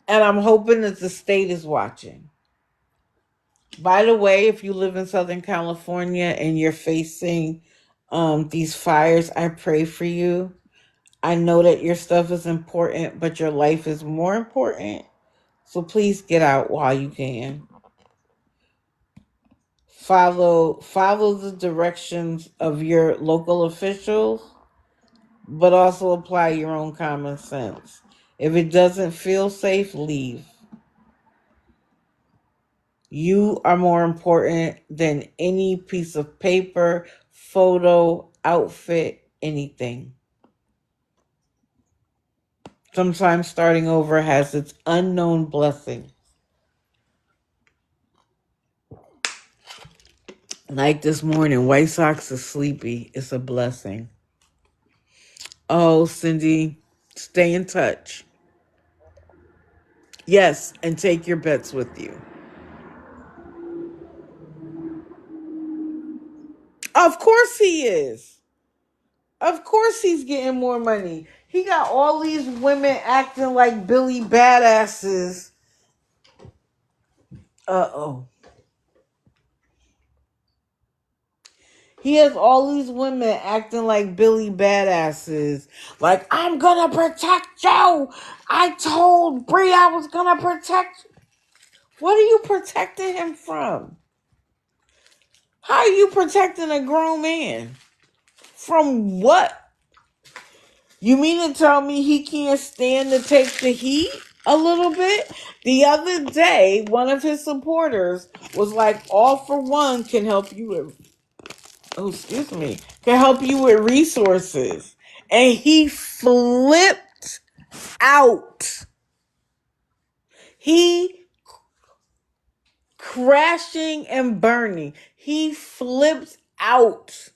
And I'm hoping that the state is watching. By the way, if you live in Southern California and you're facing these fires, I pray for you. I know that your stuff is important, but your life is more important. So please get out while you can. Follow the directions of your local officials, but also apply your own common sense. If it doesn't feel safe, leave. You are more important than any piece of paper, photo, outfit, anything. Sometimes starting over has its unknown blessing. Like this morning, White Sox is sleepy. It's a blessing. Oh, Cindy, stay in touch. Yes, and take your bets with you. Of course he is. Of course he's getting more money. He got all these women acting like Billy badasses. Uh-oh. He has all these women acting like Billy badasses. Like, I'm gonna protect you. I told Bree I was gonna protect you. What are you protecting him from? How are you protecting a grown man? From what? You mean to tell me he can't stand to take the heat a little bit? The other day, one of his supporters was like, All for One can help you with, can help you with resources. And he flipped out. He crashing and burning. He flipped out.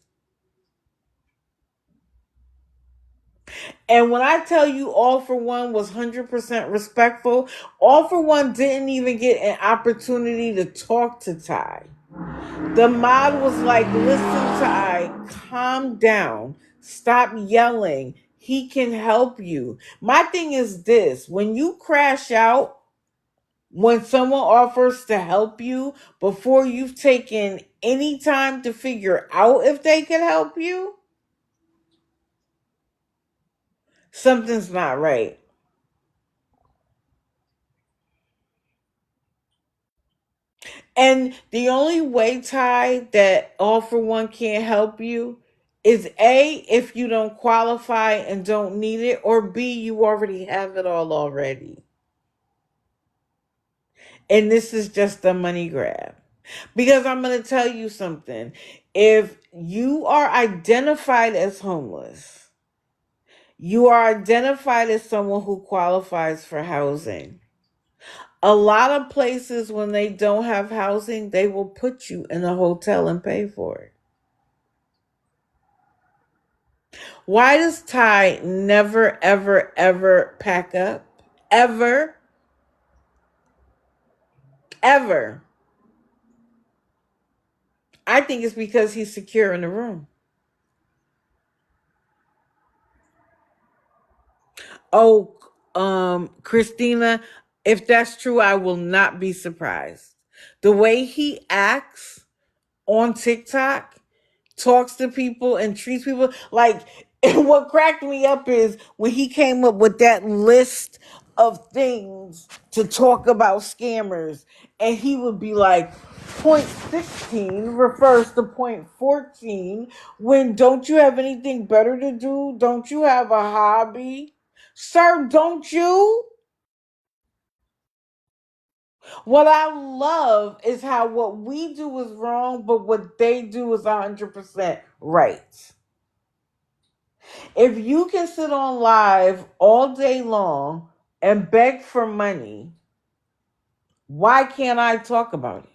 And when I tell you All for One was 100% respectful, All for One didn't even get an opportunity to talk to Ty. The mod was like, listen, Ty, calm down. Stop yelling. He can help you. My thing is this: when you crash out, when someone offers to help you before you've taken any time to figure out if they can help you, something's not right. And the only way, Ty, that All for One can't help you is A, if you don't qualify and don't need it, or B, you already have it all already. And this is just a money grab. Because I'm going to tell you something. If you are identified as homeless, you are identified as someone who qualifies for housing. A lot of places, when they don't have housing, they will put you in a hotel and pay for it. Why does Ty never, ever, ever pack up? Ever? Ever? I think it's because he's secure in the room. Oh, Christina, if that's true, I will not be surprised. The way he acts on TikTok, talks to people and treats people like, what cracked me up is when he came up with that list of things to talk about scammers, and he would be like, point 16 refers to point 14, when don't you have anything better to do? Don't you have a hobby? Sir, don't you? What I love is how what we do is wrong, but what they do is 100% right. If you can sit on live all day long and beg for money, why can't I talk about it?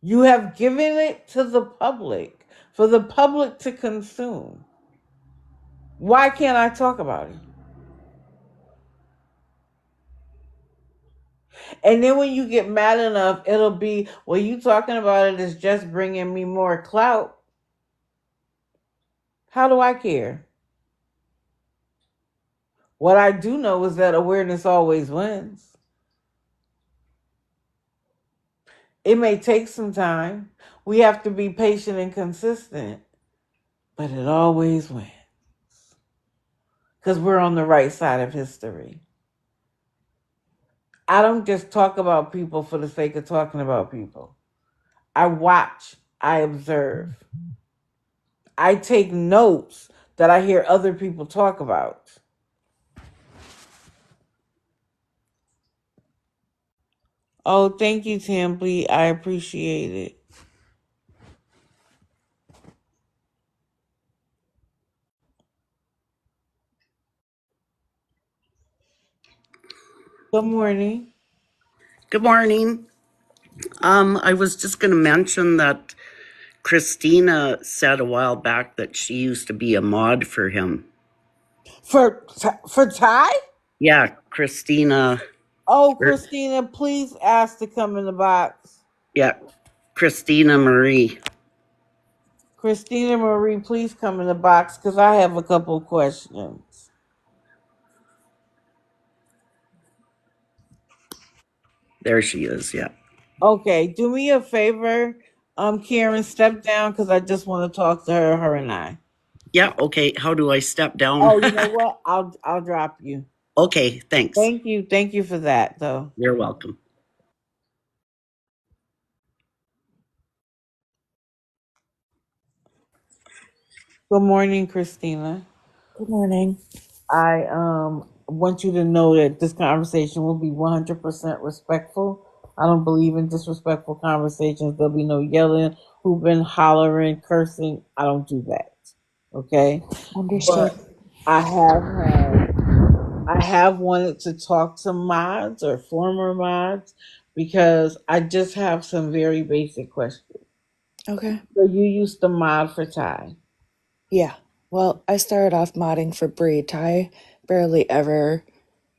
You have given it to the public for the public to consume. Why can't I talk about it? And then when you get mad enough, it'll be, well, you talking about it is just bringing me more clout. How do I care? What I do know is that awareness always wins. It may take some time. We have to be patient and consistent, but it always wins because we're on the right side of history. I don't just talk about people for the sake of talking about people. I watch, I observe, I take notes that I hear other people talk about. Oh, thank you, Tambly. I appreciate it. Good morning. Good morning. I was just going to mention that Christina said a while back that she used to be a mod for him. For Ty? Yeah, Christina. Oh, er, Christina, please ask to come in the box. Yeah, Christina Marie. Christina Marie, please come in the box because I have a couple questions. There she is. Yeah. Okay, do me a favor, Karen, step down because I just want to talk to her and I. Yeah. Okay. How do I step down? Oh, you know what? I'll drop you. Okay. Thanks. Thank you for that, though. You're welcome. Good morning, Christina. Good morning. I want you to know that this conversation will be 100% respectful. I don't believe in disrespectful conversations. There'll be no yelling, hooping, hollering, cursing. I don't do that. Okay? Understood. But I have wanted to talk to mods or former mods because I just have some very basic questions. Okay. So you used to mod for Ty. Yeah. Well, I started off modding for Bree. Ty barely ever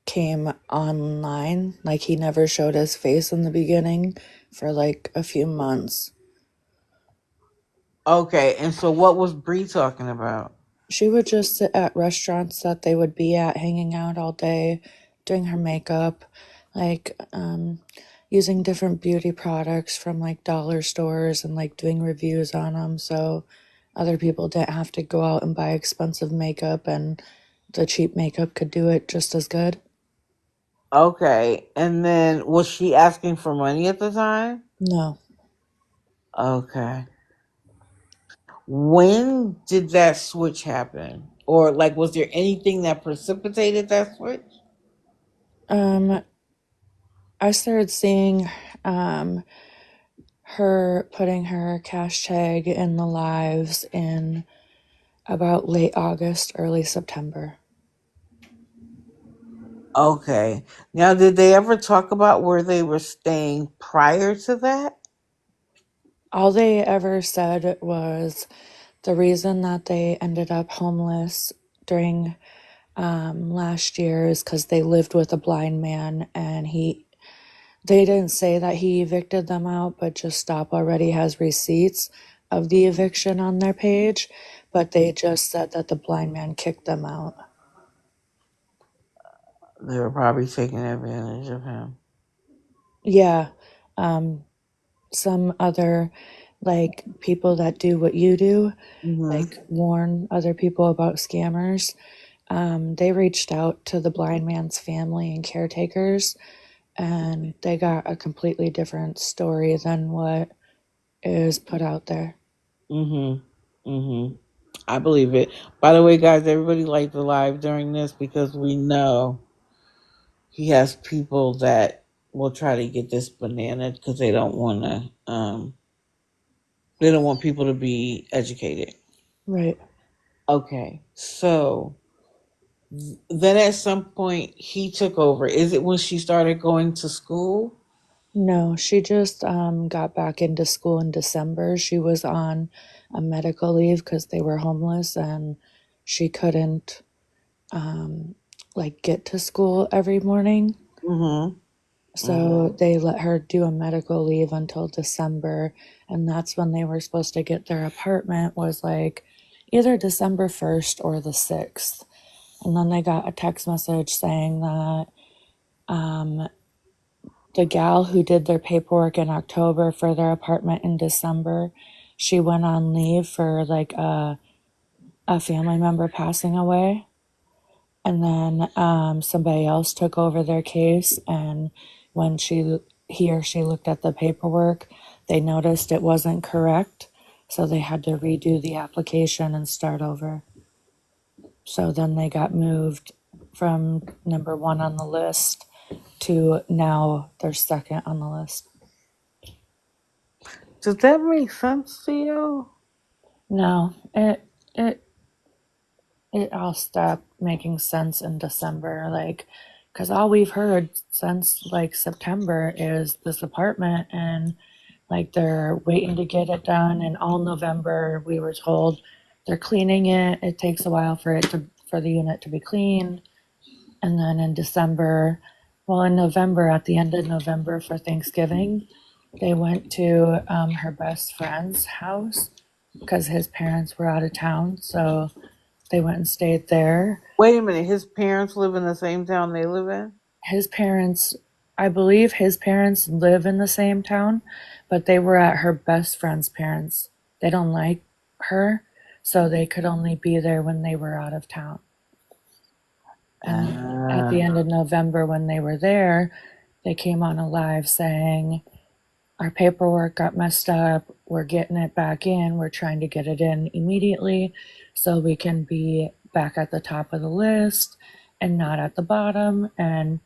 came online. Like, he never showed his face in the beginning for like a few months. Okay, and so what was Bree talking about? She would just sit at restaurants that they would be at, hanging out all day, doing her makeup, like using different beauty products from like dollar stores and like doing reviews on them. So other people didn't have to go out and buy expensive makeup, and the cheap makeup could do it just as good. Okay, and then was she asking for money at the time? No. Okay. When did that switch happen? Or like was there anything that precipitated that switch? Um, I started seeing her putting her cash tag in the lives in about late August, early September. Okay. Now did they ever talk about where they were staying prior to that? All they ever said was the reason that they ended up homeless during last year is because they lived with a blind man, and they didn't say that he evicted them out, but Just Stop already has receipts of the eviction on their page, but they just said that the blind man kicked them out. They were probably taking advantage of him. Yeah. Some other like people that do what you do, Mm-hmm. like warn other people about scammers. They reached out to the blind man's family and caretakers, and they got a completely different story than what is put out there. Mm-hmm. Mm-hmm. I believe it. By the way, guys, everybody like the live during this because we know he has people that will try to get this banana because they don't want to. They don't want people to be educated. Right. Okay, so then at some point he took over. Is it when she started going to school? No, she just got back into school in December. She was on a medical leave because they were homeless and she couldn't like get to school every morning. Mm-hmm. So they let her do a medical leave until December, and that's when they were supposed to get their apartment, was like either December 1st or the 6th. And then they got a text message saying that the gal who did their paperwork in October for their apartment in December, she went on leave for like a family member passing away. And then somebody else took over their case, and when he or she looked at the paperwork, they noticed it wasn't correct, so they had to redo the application and start over. So then they got moved from number 1 on the list to now they're second on the list. Does that make sense to you? No, it all stopped making sense in December, like, because all we've heard since like September is this apartment, and like they're waiting to get it done. And all November we were told they're cleaning it. It takes a while for the unit to be cleaned. And then in December, well, in November, at the end of November for Thanksgiving, they went to her best friend's house because his parents were out of town. So they went and stayed there. Wait a minute. His parents live in the same town they live in? His parents, I believe his parents live in the same town, but they were at her best friend's parents. They don't like her, so they could only be there when they were out of town. And at the end of November, when they were there, they came on a live saying, our paperwork got messed up. We're getting it back in. We're trying to get it in immediately so we can be back at the top of the list and not at the bottom. And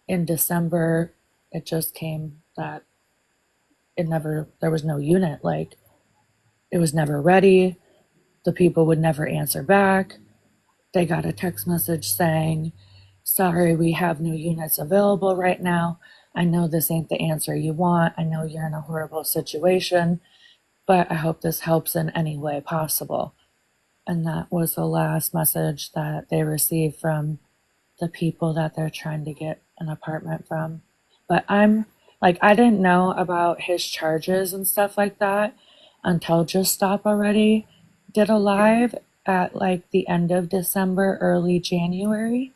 in December, it just came that there was no unit. Like, it was never ready. The people would never answer back. They got a text message saying, sorry, we have no units available right now. I know this ain't the answer you want. I know you're in a horrible situation, but I hope this helps in any way possible. And that was the last message that they received from the people that they're trying to get an apartment from. But I'm like, I didn't know about his charges and stuff like that until Just Stop Already did a live at like the end of December, early January.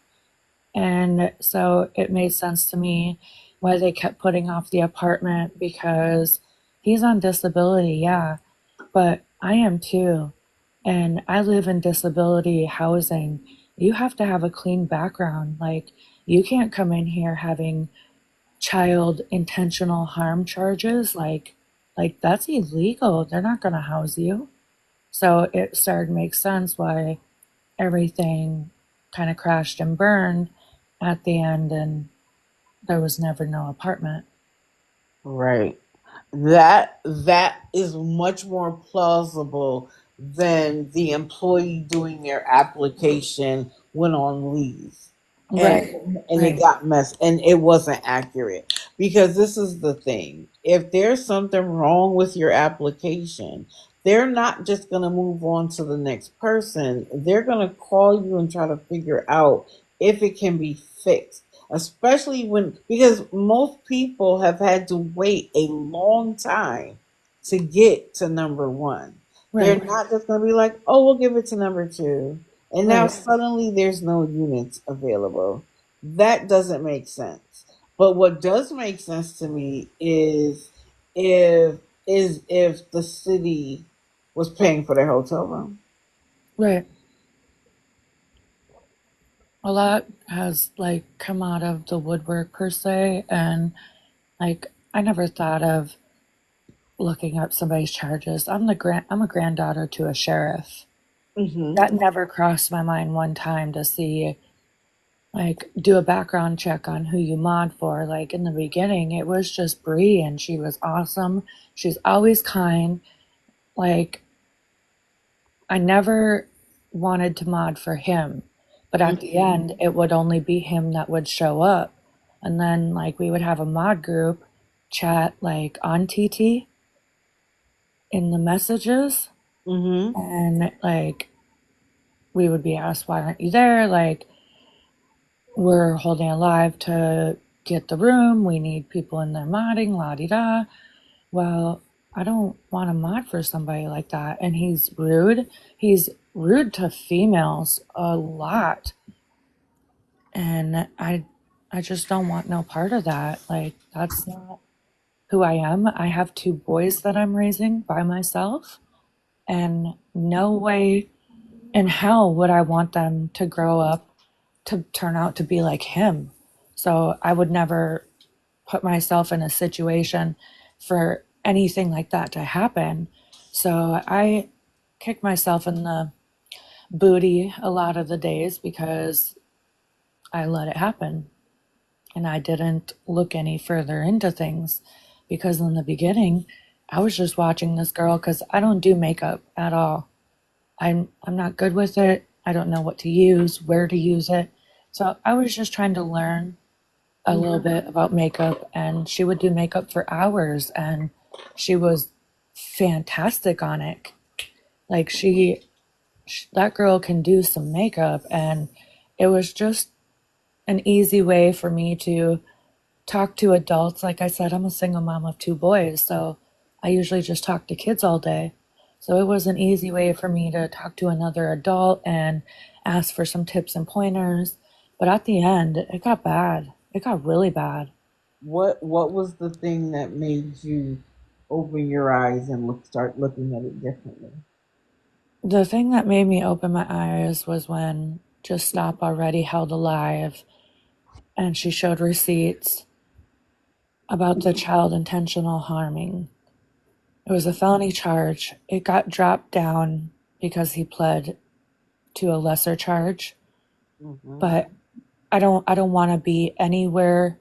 And so it made sense to me why they kept putting off the apartment, because he's on disability, yeah, but I am too. And I live in disability housing. You have to have a clean background. Like, you can't come in here having child intentional harm charges. Like that's illegal. They're not going to house you. So it started to make sense why everything kind of crashed and burned at the end, and there was never no apartment. Right. That is much more plausible than the employee doing their application went on leave Right. and it Right. got messed and it wasn't accurate. Because this is the thing. If there's something wrong with your application, they're not just going to move on to the next person. They're going to call you and try to figure out if it can be fixed. Especially when, because most people have had to wait a long time to get to number 1. They're Right. not just going to be like, oh, we'll give it to number 2. And now Right. suddenly there's no units available. That doesn't make sense. But what does make sense to me is if the city was paying for their hotel room. Right. A lot has like come out of the woodwork per se, and like I never thought of looking up somebody's charges. I'm a granddaughter to a sheriff. Mm-hmm. That never crossed my mind one time to see like do a background check on who you mod for. Like in the beginning, it was just Bree, and she was awesome. She's always kind. Like I never wanted to mod for him, but at the end, it would only be him that would show up. And then like we would have a mod group chat like on TT in the messages, Mm-hmm. and like we would be asked, why aren't you there? Like we're holding a live to get the room. We need people in there modding, la di da. Well, I don't want to mod for somebody like that. And he's rude. He's rude to females a lot. And I just don't want no part of that. Like that's not who I am. I have 2 boys that I'm raising by myself, and no way in hell would I want them to grow up to turn out to be like him. So I would never put myself in a situation for anything like that to happen. So I kick myself in the booty a lot of the days because I let it happen and I didn't look any further into things, because in the beginning I was just watching this girl cuz I don't do makeup at all. I'm not good with it. I don't know what to use, where to use it. So I was just trying to learn a little bit about makeup, and she would do makeup for hours, and she was fantastic on it. Like that girl can do some makeup, and it was just an easy way for me to talk to adults. Like I said, I'm a single mom of 2 boys, so I usually just talk to kids all day. So it was an easy way for me to talk to another adult and ask for some tips and pointers. But at the end, it got bad. It got really bad. What was the thing that made you open your eyes and start looking at it differently? The thing that made me open my eyes was when Just Stop Already held a live and she showed receipts about the child intentional harming. It was a felony charge. It got dropped down because he pled to a lesser charge, Mm-hmm. but I don't want to be anywhere.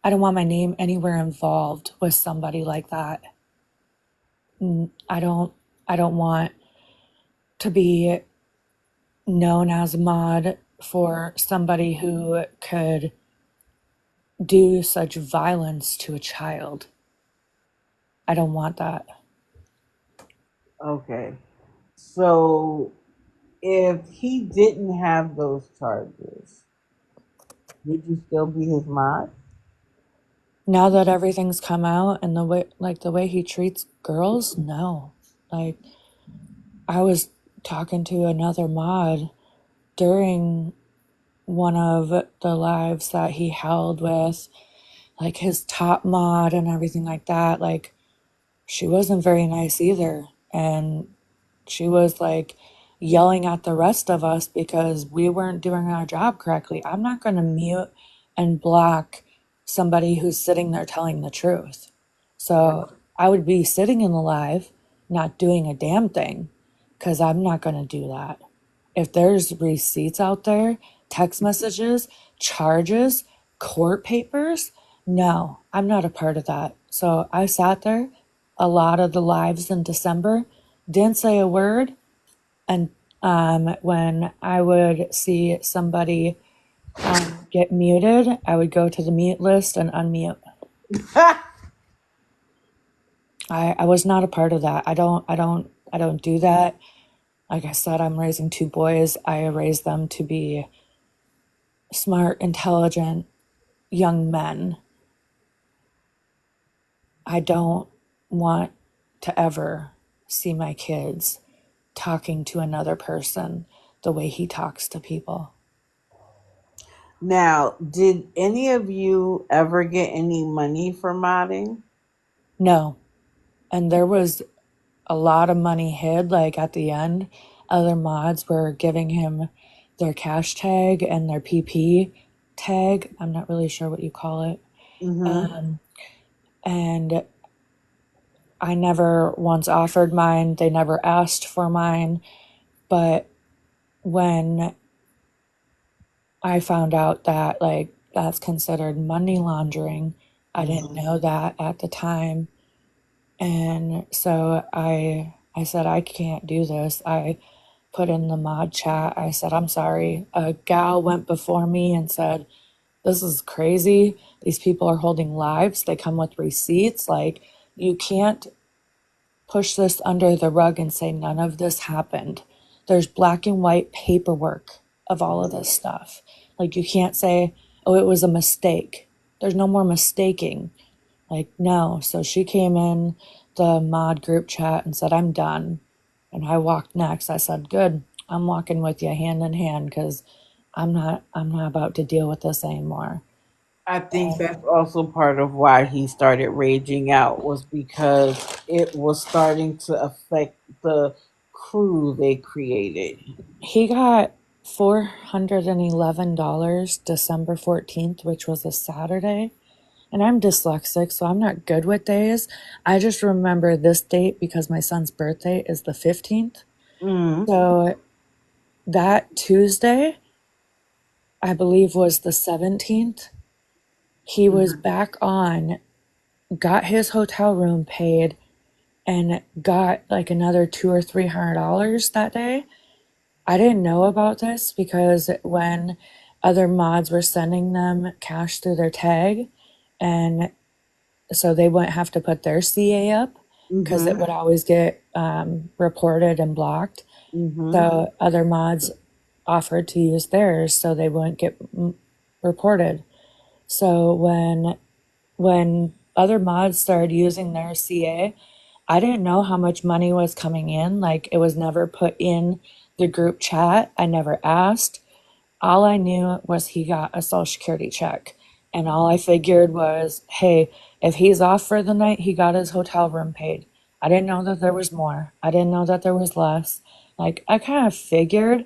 I don't want my name anywhere involved with somebody like that. I don't want to be known as a mod for somebody who could do such violence to a child. I don't want that. Okay. So if he didn't have those charges, would you still be his mod? Now that everything's come out and the way he treats girls, no. Like I was talking to another mod during one of the lives that he held with like his top mod and everything like that. Like she wasn't very nice either. And she was like yelling at the rest of us because we weren't doing our job correctly. I'm not going to mute and block somebody who's sitting there telling the truth. So I would be sitting in the live, not doing a damn thing, because I'm not going to do that. If there's receipts out there, text messages, charges, court papers, no, I'm not a part of that. So I sat there a lot of the lives in December, didn't say a word. And when I would see somebody get muted, I would go to the mute list and unmute. I was not a part of that. I don't do that. Like I said, I'm raising 2 boys. I raised them to be smart, intelligent young men. I don't want to ever see my kids talking to another person the way he talks to people. Now, did any of you ever get any money for modding? No. And there was a lot of money hid. Like at the end, other mods were giving him their cash tag and their PP tag. I'm not really sure what you call it. Mm-hmm. And I never once offered mine. They never asked for mine. But when I found out that like that's considered money laundering. I didn't Mhm. know that at the time. And so I said I can't do this. I put in the mod chat. I said, "I'm sorry. A gal went before me and said, this is crazy. These people are holding lives. They come with receipts. Like, you can't push this under the rug and say none of this happened. There's black and white paperwork of all of this stuff. Like, you can't say, oh, it was a mistake. There's no more mistaking. Like, no." So she came in the mod group chat and said, "I'm done." And I walked next. I said, "Good. I'm walking with you hand in hand because I'm not about to deal with this anymore." I think that's also part of why he started raging out, was because it was starting to affect the crew they created. He got $411 December 14th, which was a Saturday. And I'm dyslexic, so I'm not good with days. I just remember this date because my son's birthday is the 15th. Mm. So that Tuesday, I believe, was the 17th. He was back on, got his hotel room paid, and got like another $200 or $300 that day. I didn't know about this because when other mods were sending them cash through their tag, and so they wouldn't have to put their CA up because it Mhm. would always get reported and blocked. Mhm. So other mods offered to use theirs so they wouldn't get reported. So when other mods started using their CA, I didn't know how much money was coming in. Like, it was never put in the group chat. I never asked. All I knew was he got a social security check. And all I figured was, hey, if he's off for the night, he got his hotel room paid. I didn't know that there was more. I didn't know that there was less. Like, I kind of figured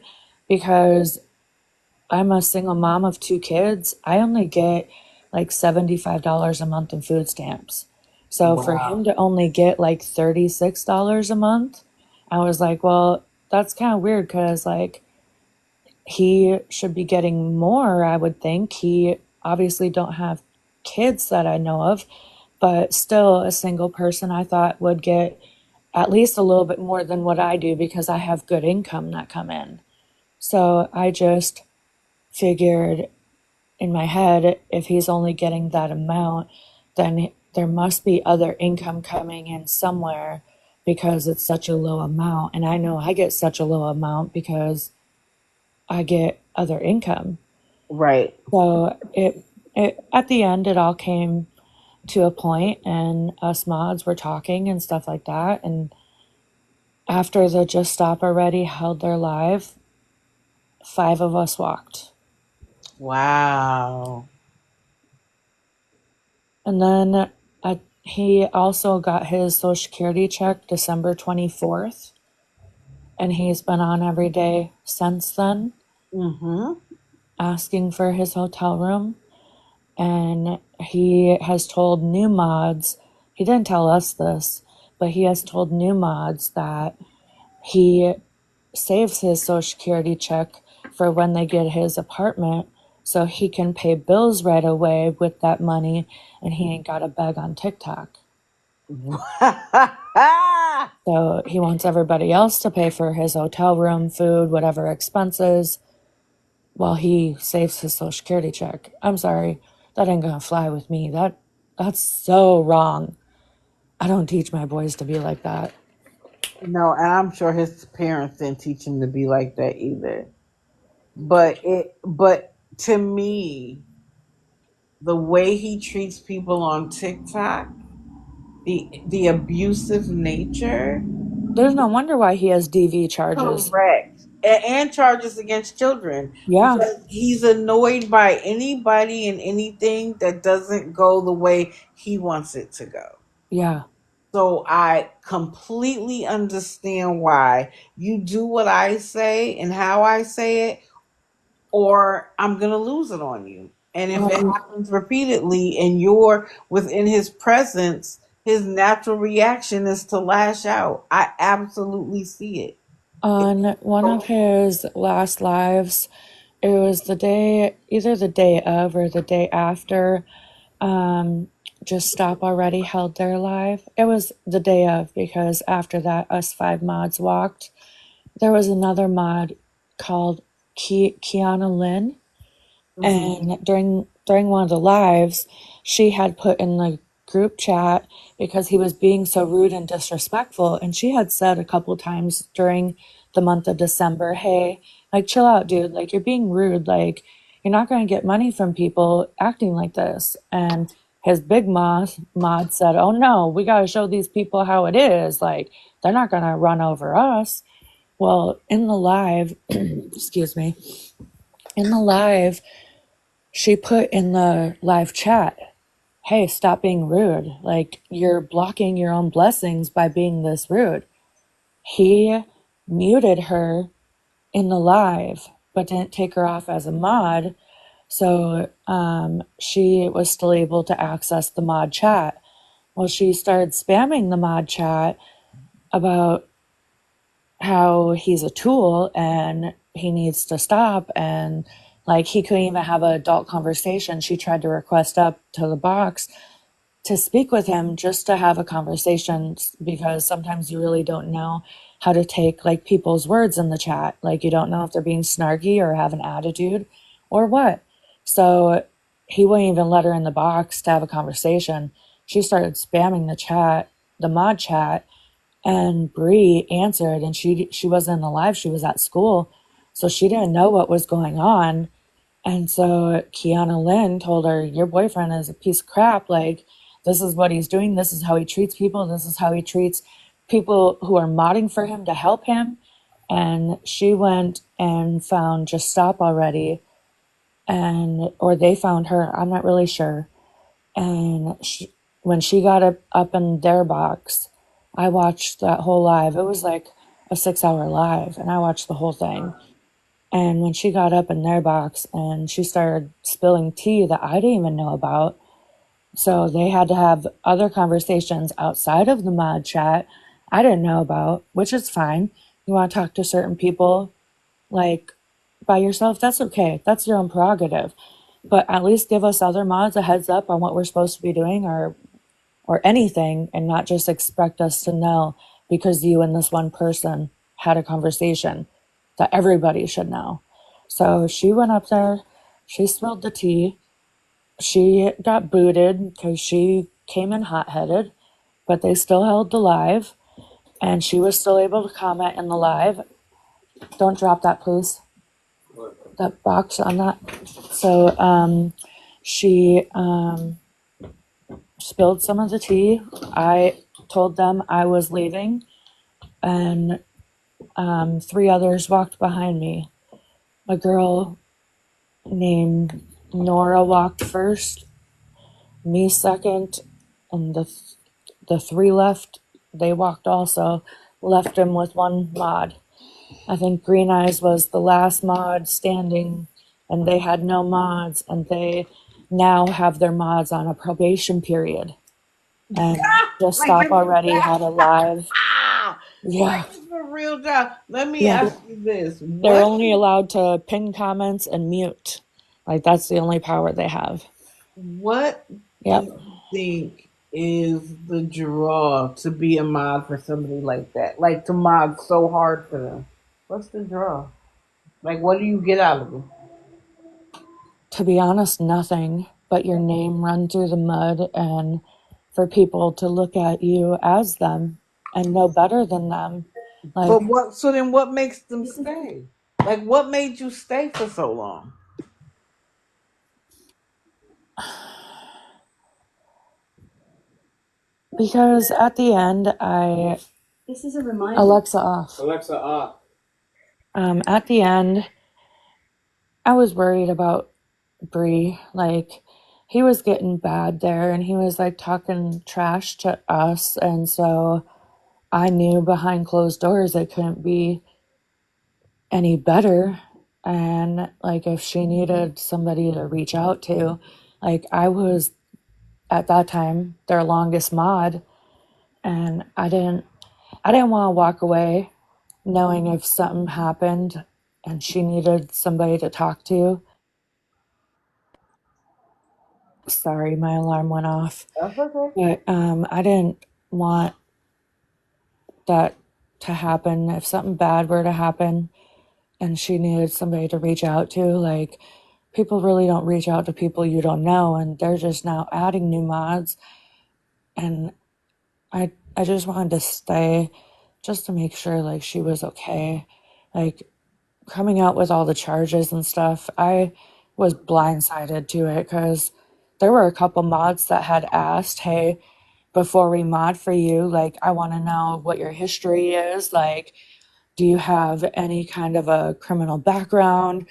because I'm a single mom of two kids. I only get like $75 a month in food stamps. So for him Wow. to only get like $36 a month, I was like, well, that's kind of weird because like he should be getting more, I would think. He obviously don't have kids that I know of, but still a single person I thought would get at least a little bit more than what I do because I have good income that come in. So I just figured in my head, if he's only getting that amount, then there must be other income coming in somewhere because it's such a low amount. And I know I get such a low amount because I get other income. Right. So it at the end, it all came to a point, and us mods were talking and stuff like that. And after the Just Stop Already held their live, 5 of us walked. Wow. And then he also got his Social Security check December 24th, and he's been on every day since then Mhm. asking for his hotel room. And he has told new mods, he didn't tell us this, but he has told new mods that he saves his Social Security check for when they get his apartment so he can pay bills right away with that money and he ain't got to beg on TikTok. So he wants everybody else to pay for his hotel room, food, whatever expenses, while he saves his Social Security check. I'm sorry, that ain't gonna fly with me. That's so wrong. I don't teach my boys to be like that. No, and I'm sure his parents didn't teach him to be like that either. But to me, the way he treats people on TikTok, the abusive nature, There's no wonder why he has DV charges. correct, and charges against children, Yeah, because he's annoyed by anybody and anything that doesn't go the way he wants it to go. yeah. So I completely understand why you do what I say and how I say it, or I'm going to lose it on you. And if it Um, happens repeatedly and you're within his presence, his natural reaction is to lash out. I absolutely see it. on one of It's his last lives, it was the day, either the day of or the day after, Just Stop Already held their live. It was the day of, because after that, us 5 mods walked. There was another mod called Kiana Lynn, and during one of the lives, she had put in the group chat, because he was being so rude and disrespectful, and she had said a couple times during the month of December, hey, like, chill out, dude, like, you're being rude, like, you're not going to get money from people acting like this. And his big mod said, oh no, we got to show these people how it is, like, they're not going to run over us. Well, in the live, excuse me, in the live, she put in the live chat, hey, stop being rude. Like, you're blocking your own blessings by being this rude. He muted her in the live, but didn't take her off as a mod. So she was still able to access the mod chat. Well, she started spamming the mod chat about how he's a tool and he needs to stop, and like, he couldn't even have an adult conversation. She tried to request up to the box to speak with him, just to have a conversation, because sometimes you really don't know how to take like people's words in the chat. Like, you don't know if they're being snarky or have an attitude or what. So he wouldn't even let her in the box to have a conversation. She started spamming the chat, the mod chat, and Bree answered, and she wasn't in the live, she was at school, so she didn't know what was going on. And so Kiana Lynn told her, your boyfriend is a piece of crap. Like, this is what he's doing. This is how he treats people. This is how he treats people who are modding for him to help him. And she went and found Just Stop Already, or they found her. I'm not really sure. And when she got up in their box, I watched that whole live. It was like a 6-hour live, and I watched the whole thing. And when she got up in their box and she started spilling tea that I didn't even know about, so they had to have other conversations outside of the mod chat I didn't know about, which is fine. You want to talk to certain people like by yourself, that's okay. That's your own prerogative. But at least give us other mods a heads up on what we're supposed to be doing, or anything, and not just expect us to know because you and this one person had a conversation that everybody should know. So she went up there, she spilled the tea, she got booted because she came in hot-headed, but they still held the live, and she was still able to comment in the live. Don't drop that, please. That box on that. So she spilled some of the tea. I told them I was leaving, and 3 others walked behind me. A girl named Nora walked first, me second, and the 3 left. They walked also, left him with 1 mod. I think Green Eyes was the last mod standing, and they had no mods, and they now have their mods on a probation period. And Just Stop Already had a live. Yeah. Like, for real, job. Let me Yeah. ask you this: They're only allowed to pin comments and mute. Like, that's the only power they have. What Yep. do you think is the draw to be a mod for somebody like that? Like, to mod so hard for them. What's the draw? Like, what do you get out of it? To be honest, nothing but your name run through the mud, and for people to look at you as them and know better than them. Like, But what? So then, what makes them stay? Like, what made you stay for so long? because at the end, This is a reminder. Alexa off. Alexa off. At the end, I was worried about Bree. Like, he was getting bad there, and he was like talking trash to us, and so I knew behind closed doors it couldn't be any better. And like, if she needed somebody to reach out to, like, I was at that time their longest mod, and I didn't want to walk away knowing if something happened and she needed somebody to talk to. Sorry, my alarm went off. That's okay. But I didn't want that to happen. If something bad were to happen and she needed somebody to reach out to, like, people really don't reach out to people you don't know, and they're just now adding new mods. And I just wanted to stay just to make sure like she was okay. Like, coming out with all the charges and stuff, I was blindsided to it because there were a couple mods that had asked, hey, before we mod for you, like, I want to know what your history is. Like, do you have any kind of a criminal background?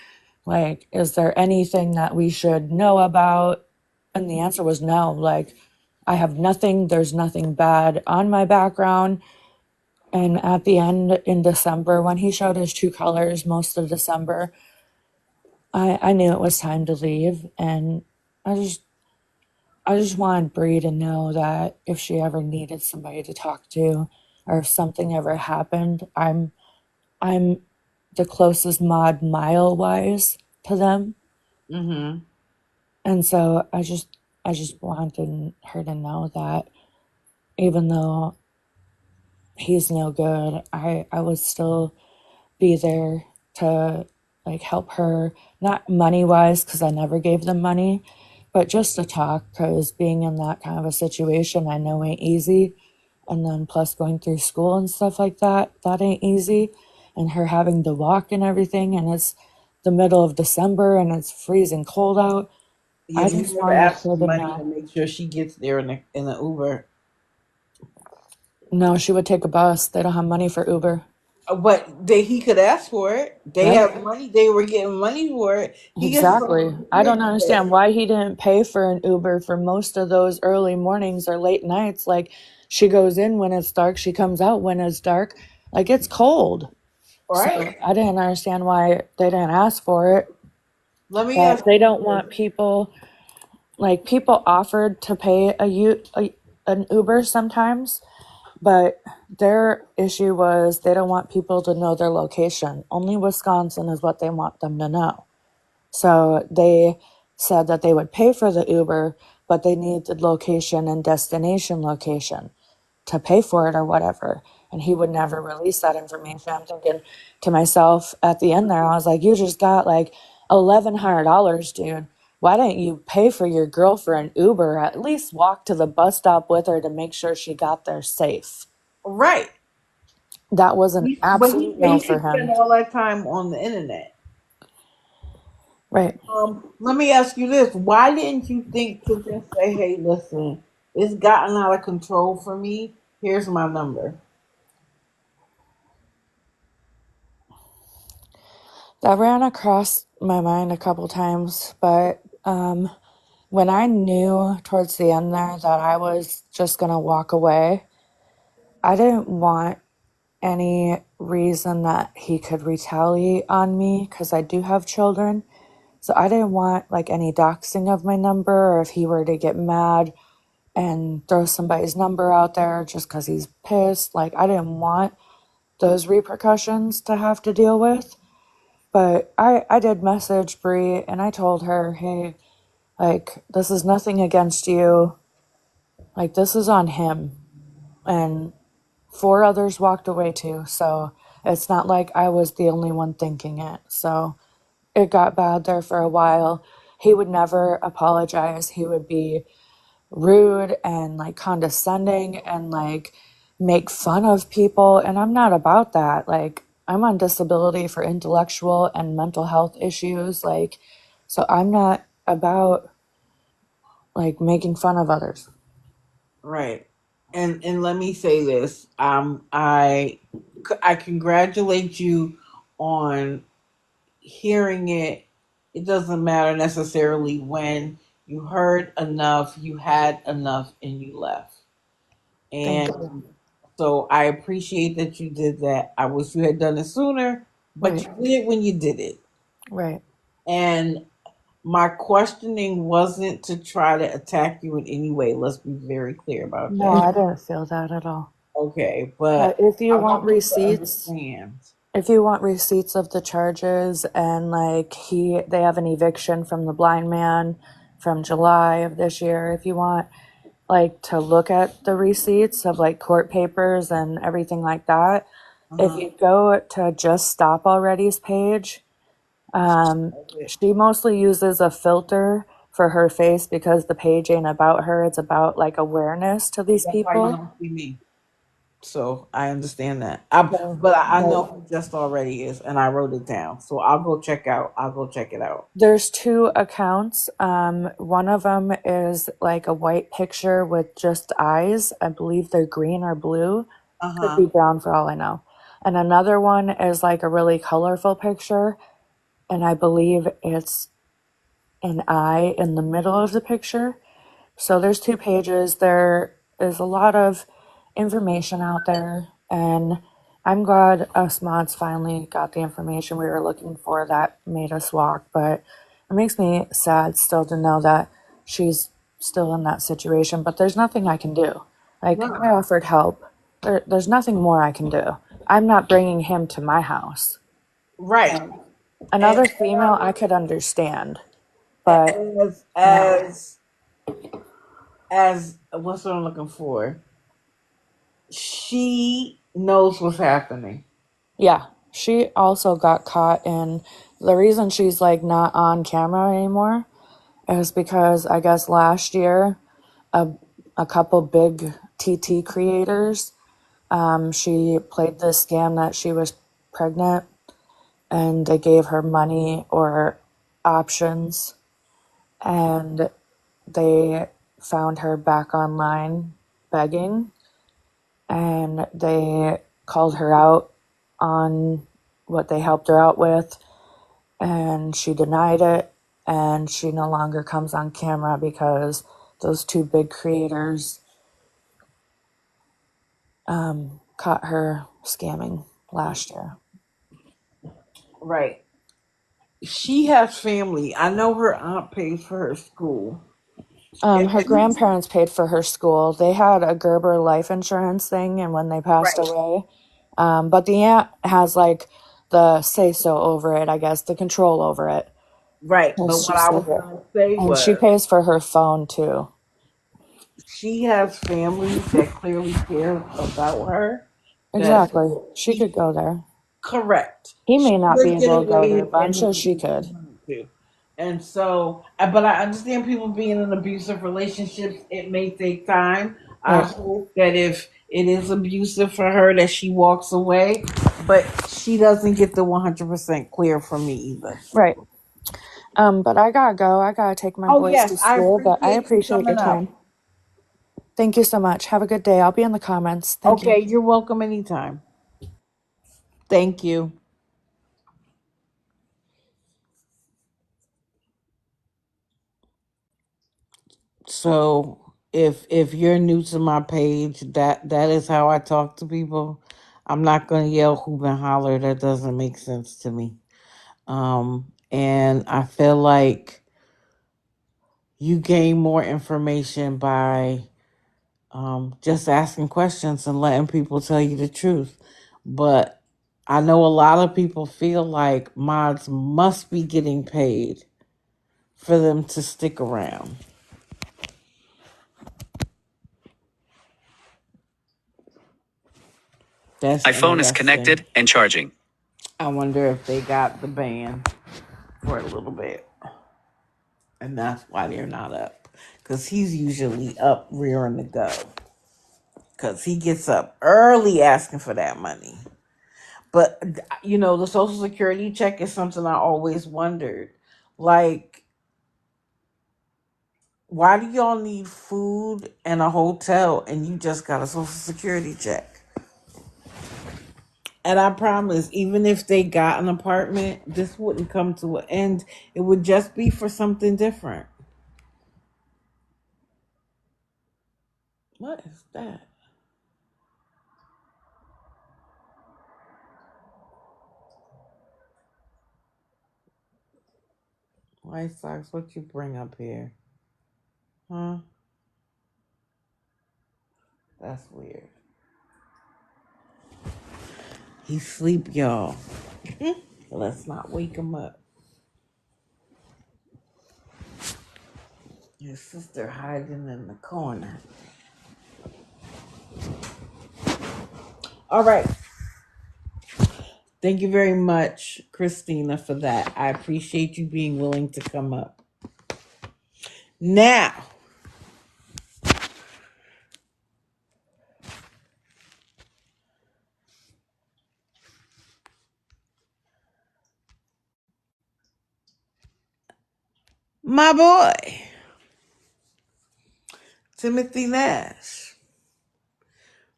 Like, is there anything that we should know about? And the answer was no. Like, I have nothing. There's nothing bad on my background. And at the end in December, when he showed his true colors most of December, I knew it was time to leave. And I just wanted Bree to know that if she ever needed somebody to talk to or if something ever happened, I'm the closest mod mile wise to them. Mm-hmm. And so I just wanted her to know that even though he's no good, I would still be there to like help her, not money wise because I never gave them money, but just to talk because being in that kind of a situation I know ain't easy. And then plus going through school and stuff like that, that ain't easy. And her having to walk and everything, and it's the middle of December and it's freezing cold out. Yeah, I you just never wanted ask her for to money to know. make sure she gets there in the Uber. No, she would take a bus. They don't have money for Uber. But he could ask for it. They Right? have money. They were getting money for it. He gets Exactly. something I here don't to understand pay. why he didn't pay for an Uber for most of those early mornings or late nights. Like, she goes in when it's dark, she comes out when it's dark. Like, it's cold. So Right. I didn't understand why they didn't ask for it. Let me But ask they you don't this. want people, like, people offered to pay an Uber sometimes, but their issue was they don't want people to know their location. Only Wisconsin is what they want them to know. So they said that they would pay for the Uber, but they needed location and destination location to pay for it or whatever. And he would never release that information. I'm thinking to myself at the end there, I was like, you just got like $1,100, dude. Why didn't you pay for your girl for an Uber? At least walk to the bus stop with her to make sure she got there safe. Right. That was an absolute no He for should spend him. all that time on the internet. Right. Let me ask you this: why didn't you think to just say, "Hey, listen, it's gotten out of control for me. Here's my number." That ran across my mind a couple times, but when I knew towards the end there that I was just gonna walk away, I didn't want any reason that he could retaliate on me because I do have children. So I didn't want like any doxing of my number, or if he were to get mad and throw somebody's number out there just because he's pissed. Like, I didn't want those repercussions to have to deal with. But I did message Bree and I told her, hey, like, this is nothing against you. Like, this is on him. And 4 others walked away too. So it's not like I was the only one thinking it. So it got bad there for a while. He would never apologize. He would be rude and like condescending and like make fun of people. And I'm not about that. Like, I'm on disability for intellectual and mental health issues. Like, so I'm not about like making fun of others. Right. And let me say this: I congratulate you on hearing it. It doesn't matter necessarily when you heard enough, you had enough, and you left. Thank you. And so I appreciate that you did that. I wish you had done it sooner, but Right. you did when you did it. Right. And my questioning wasn't to try to attack you in any way. Let's be very clear about No, that. I didn't feel that at all. Okay, But but if you I want want you to receipts, understand. If you want receipts of the charges and like they have an eviction from the blind man from July of this year, if you want like to look at the receipts of like court papers and everything like that, if you go to Just Stop Already's page, she mostly uses a filter for her face because the page ain't about her. It's about like awareness to these That's why you people. don't see me. So I understand that. So, But I but know who Just Already is, and I wrote it down. So I'll go check out. I'll go check it out. there's two accounts. One of them is like a white picture with just eyes. I believe they're green or blue. Uh Could huh. be brown for all I know. And another one is like a really colorful picture, and I believe it's an eye in the middle of the picture. So there's two pages. There is a lot of information out there, and I'm glad us mods finally got the information we were looking for that made us walk. But it makes me sad still to know that she's still in that situation. But there's nothing I can do. Like Right. I offered help. There's nothing more I can do. I'm not bringing him to my house. Right. And Another female I could understand, but as no. as as what's what I'm looking for? She knows what's happening. Yeah, she also got caught in the reason she's like not on camera anymore is because I guess last year a a couple big TT creators she played this scam that she was pregnant and they gave her money or options and they found her back online begging and they called her out on what they helped her out with and she denied it and she no longer comes on camera because those two big creators caught her scamming last year. Right. She has family. I know her aunt pays for her school. Her grandparents paid for her school. They had a Gerber life insurance thing and when they passed Right. away, but the aunt has like the say so over it, I guess, the control over it. Right. But 'Cause what she's I so was good. gonna say And she was pays for her phone too. she has family that clearly care about her. That Exactly. She she could go there. correct. He She may not be would get able to go there, away but I'm sure and she could. to. And so, but I understand people being in abusive relationships. It may take time. I Right. hope that if it is abusive for her, that she walks away. But she doesn't get the 100% clear from me either. Right. But I gotta go. I gotta take my Oh boys yes, to I school, but I appreciate you appreciate your coming up. time. Thank you so much. Have a good day. I'll be in the comments. Thank you. Okay, you're welcome anytime. Thank you. So if you're new to my page, that is how I talk to people. I'm not gonna yell, hoop, and holler. That doesn't make sense to me. And I feel like you gain more information by just asking questions and letting people tell you the truth. But I know a lot of people feel like mods must be getting paid for them to stick around. That's My phone is interesting. connected and charging. I wonder if they got the ban for a little bit, and that's why they're not up. Because he's usually up rearing to go. Because he gets up early asking for that money. But, the Social Security check is something I always wondered. Like, why do y'all need food and a hotel and you just got a Social Security check? And I promise, even if they got an apartment, this wouldn't come to an end. It would just be for something different. What is that? White Sox, what you bring up here? Huh? That's weird. He's asleep, y'all. Let's not wake him up. His sister hiding in the corner. All right. Thank you very much, Christina, for that. I appreciate you being willing to come up. Now, my boy, Timothy Nash.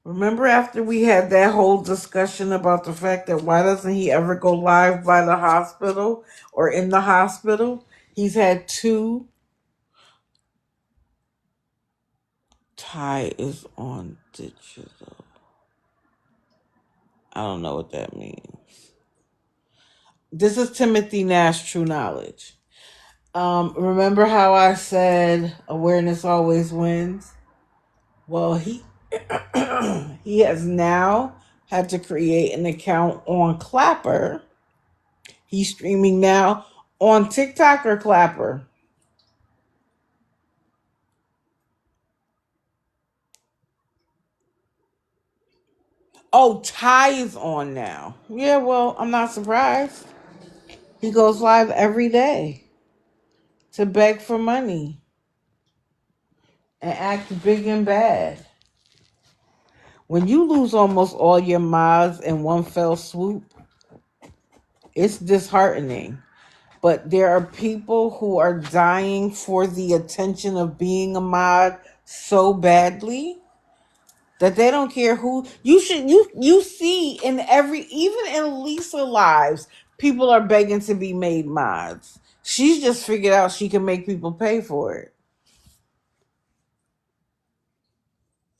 Remember after we had that whole discussion about the fact that why doesn't he ever go live by the hospital or in the hospital? He's had 2. Ty is on digital. I don't know what that means. This is Timothy Nash, True Knowledge. Remember how I said awareness always wins? Well, he he has now had to create an account on Clapper. He's streaming now on TikTok or Clapper. Oh, Ty is on now. Yeah, well, I'm not surprised. He goes live every day to beg for money and act big and bad. When you lose almost all your mods in one fell swoop, it's disheartening. But there are people who are dying for the attention of being a mod so badly that they don't care who you see in every, even in Lisa lives, people are begging to be made mods. She's just figured out she can make people pay for it.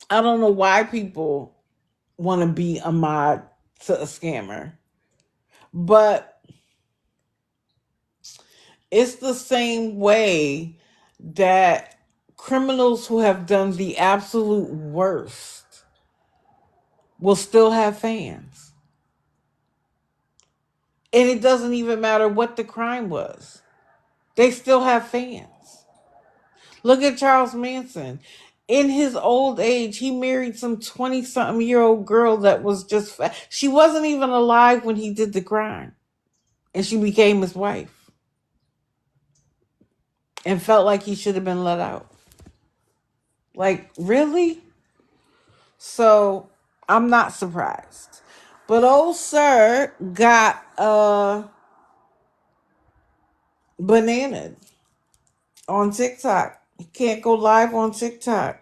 I don't know why people want to be a mod to a scammer, but it's the same way that criminals who have done the absolute worst will still have fans. And it doesn't even matter what the crime was. They still have fans. Look at Charles Manson. In his old age, he married some 20-something-year-old girl that was just she wasn't even alive when he did the crime. And she became his wife. And felt like he should have been let out. Like, really? So, I'm not surprised. But old sir got bananaed on TikTok. He can't go live on TikTok.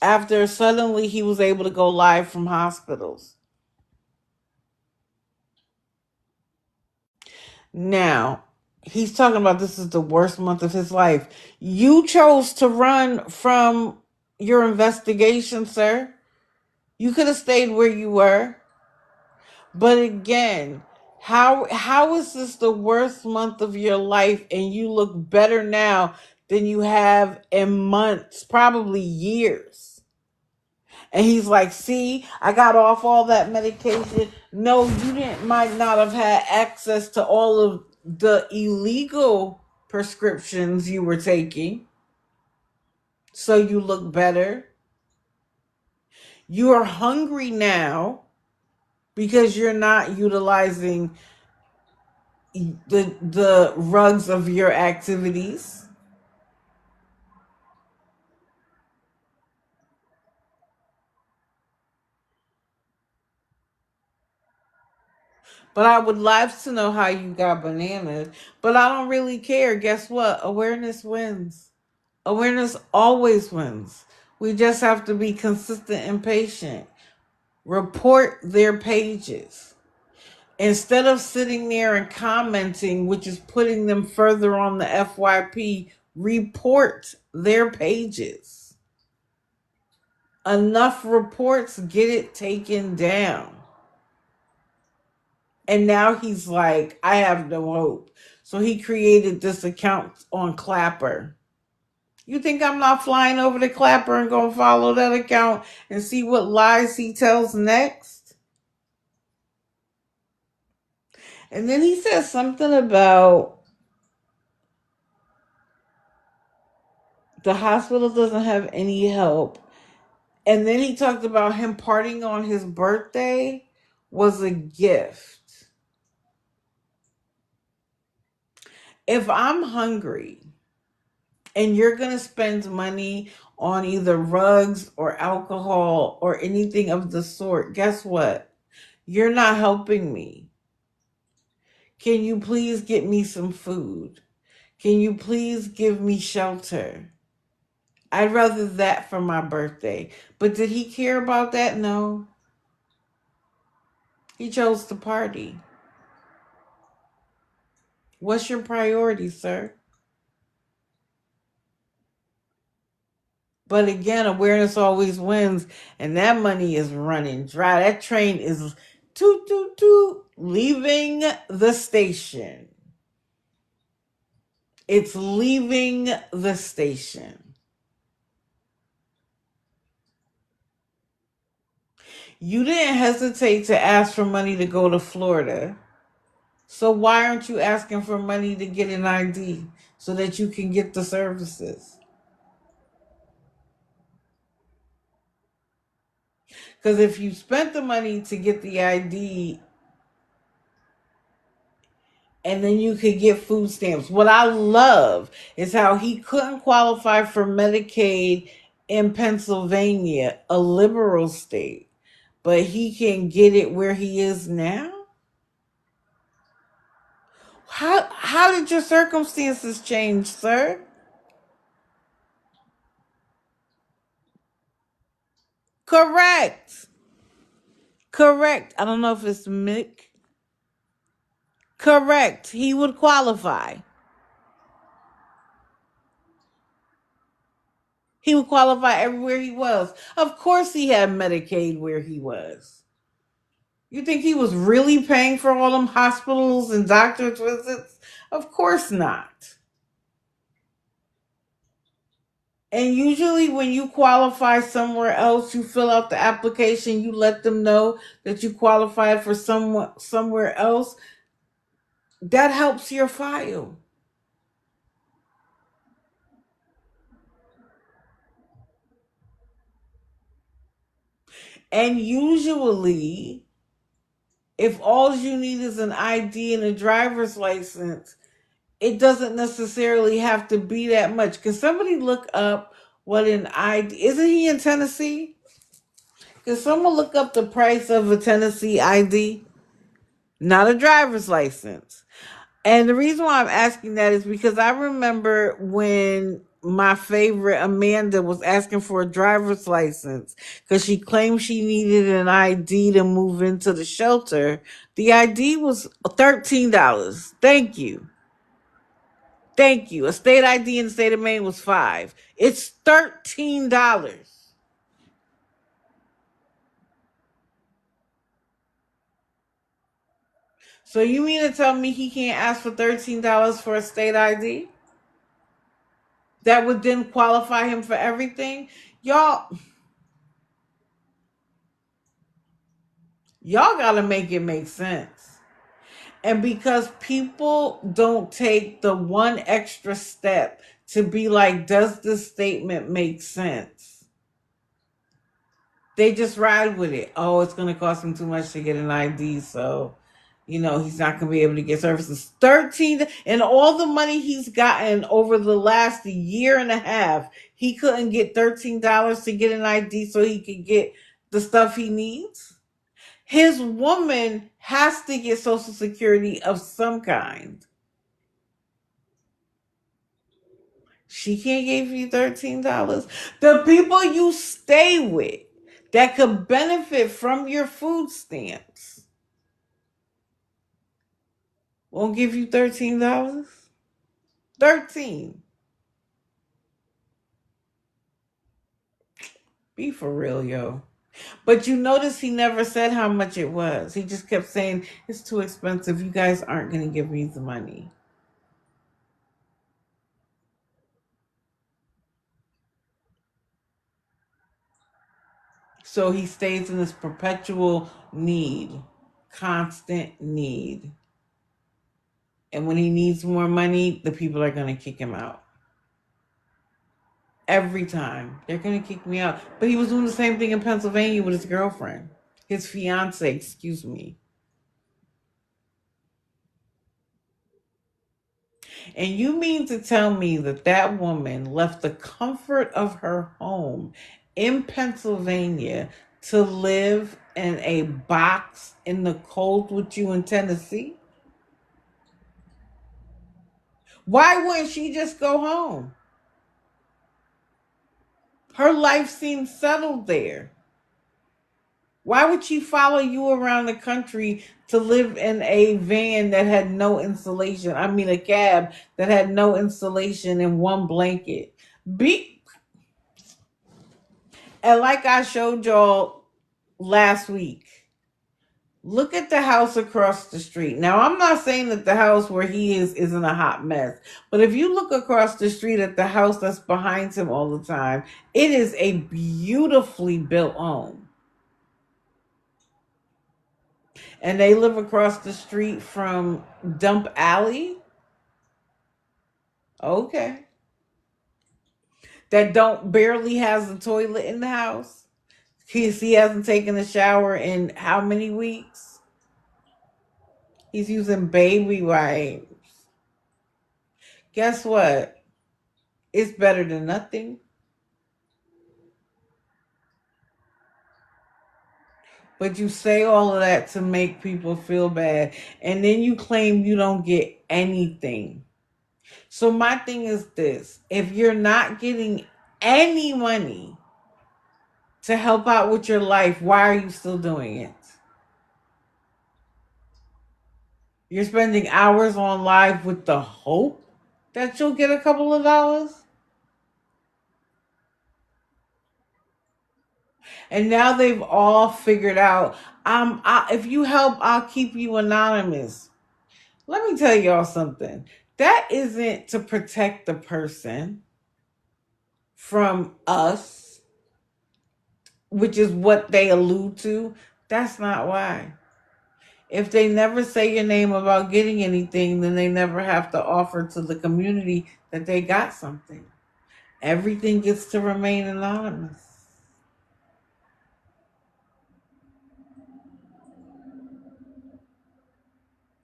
After suddenly he was able to go live from hospitals. Now, he's talking about this is the worst month of his life. You chose to run from your investigation, sir. You could have stayed where you were. But again, how is this the worst month of your life and you look better now than you have in months, probably years? And he's like, see, I got off all that medication. No, might not have had access to all of the illegal prescriptions you were taking. So you look better. You are hungry now because you're not utilizing the rugs of your activities. But I would love to know how you got bananas. But I don't really care. Guess what? Awareness wins. Awareness always wins. We just have to be consistent and patient. Report their pages. Instead of sitting there and commenting, which is putting them further on the FYP, report their pages. Enough reports, get it taken down. And now he's like, I have no hope. So he created this account on Clapper. You think I'm not flying over to Clapper and going to follow that account and see what lies he tells next? And then he said something about the hospital doesn't have any help. And then he talked about him partying on his birthday was a gift. If I'm hungry and you're going to spend money on either rugs or alcohol or anything of the sort, guess what? You're not helping me. Can you please get me some food? Can you please give me shelter? I'd rather that for my birthday. But did he care about that? No. He chose to party. What's your priority, sir? But again, awareness always wins, and that money is running dry. That train is toot toot toot leaving the station. It's leaving the station. You didn't hesitate to ask for money to go to Florida. So why aren't you asking for money to get an ID so that you can get the services? Because if you spent the money to get the ID and then you could get food stamps. What I love is how he couldn't qualify for Medicaid in Pennsylvania, a liberal state, but he can get it where he is now. How did your circumstances change, sir? Correct. Correct. I don't know if it's Mick. Correct. He would qualify. He would qualify everywhere he was. Of course he had Medicaid where he was. You think he was really paying for all them hospitals and doctor's visits? Of course not. And usually when you qualify somewhere else, you fill out the application, you let them know that you qualified for somewhere else. That helps your file. And usually, if all you need is an ID and a driver's license, it doesn't necessarily have to be that much. Can somebody look up what an ID? Isn't he in Tennessee? Can someone look up the price of a Tennessee ID? Not a driver's license. And the reason why I'm asking that is because I remember when my favorite Amanda was asking for a driver's license because she claimed she needed an ID to move into the shelter. The ID was $13. Thank you. Thank you. A state ID in the state of Maine was $5. It's $13. So you mean to tell me he can't ask for $13 for a state ID? That would then qualify him for everything? Y'all gotta make it make sense. And because people don't take the one extra step to be like, does this statement make sense? They just ride with it. Oh, it's going to cost him too much to get an ID, so he's not going to be able to get services. 13 and all the money he's gotten over the last year and a half, he couldn't get $13 to get an ID so he could get the stuff he needs. His woman has to get Social Security of some kind. She can't give you $13. The people you stay with that could benefit from your food stamps won't give you $13. 13. Be for real, yo. But you notice he never said how much it was. He just kept saying, it's too expensive. You guys aren't going to give me the money. So he stays in this perpetual need, constant need. And when he needs more money, the people are going to kick him out. Every time. They're going to kick me out. But he was doing the same thing in Pennsylvania with his girlfriend. His fiance, excuse me. And you mean to tell me that that woman left the comfort of her home in Pennsylvania to live in a box in the cold with you in Tennessee? Why wouldn't she just go home? Her life seems settled there. Why would she follow you around the country to live in a van that had no insulation? I mean, a cab that had no insulation and one blanket. And like I showed y'all last week, look at the house across the street. Now, I'm not saying that the house where he is isn't a hot mess, but if you look across the street at the house that's behind him all the time, it is a beautifully built home. And they live across the street from Dump Alley. Okay. That don't barely has a toilet in the house. He hasn't taken a shower in how many weeks? He's using baby wipes. Guess what? It's better than nothing. But you say all of that to make people feel bad. And then you claim you don't get anything. So my thing is this. If you're not getting any money to help out with your life, why are you still doing it? You're spending hours on live with the hope that you'll get a couple of dollars? And now they've all figured out, if you help, I'll keep you anonymous. Let me tell y'all something. That isn't to protect the person from us, which is what they allude to. That's not why. If they never say your name about getting anything, then they never have to offer to the community that they got something. Everything gets to remain anonymous.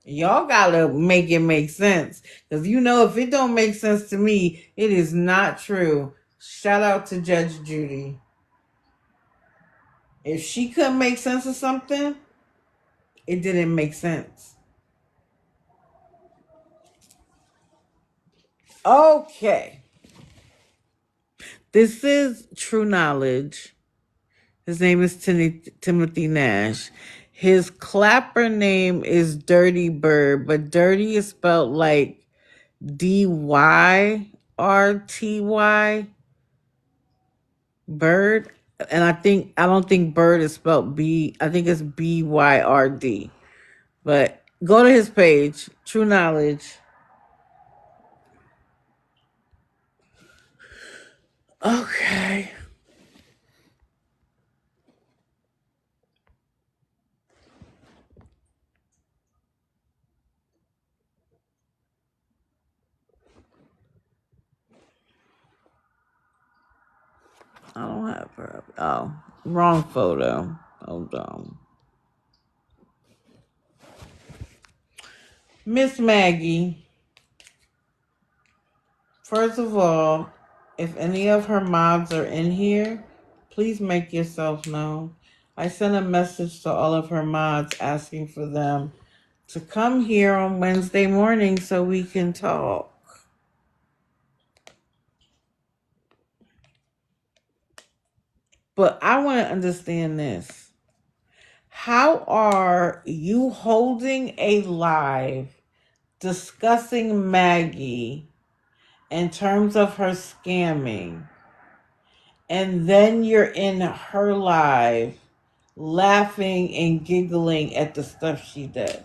Y'all gotta make it make sense. Because if it don't make sense to me, it is not true. Shout out to Judge Judy. If she couldn't make sense of something, it didn't make sense. Okay. This is True Knowledge. His name is Timothy Nash. His clapper name is Dirty Bird, but dirty is spelled like Dyrty. Bird. And I don't think bird is spelled B. I think it's BYRD. But go to his page, True Knowledge. Okay. I don't have her. Oh, wrong photo. Hold on. Miss Maggie, first of all, if any of her mods are in here, please make yourself known. I sent a message to all of her mods asking for them to come here on Wednesday morning so we can talk. But I want to understand this. How are you holding a live discussing Maggie in terms of her scamming, and then you're in her live laughing and giggling at the stuff she does?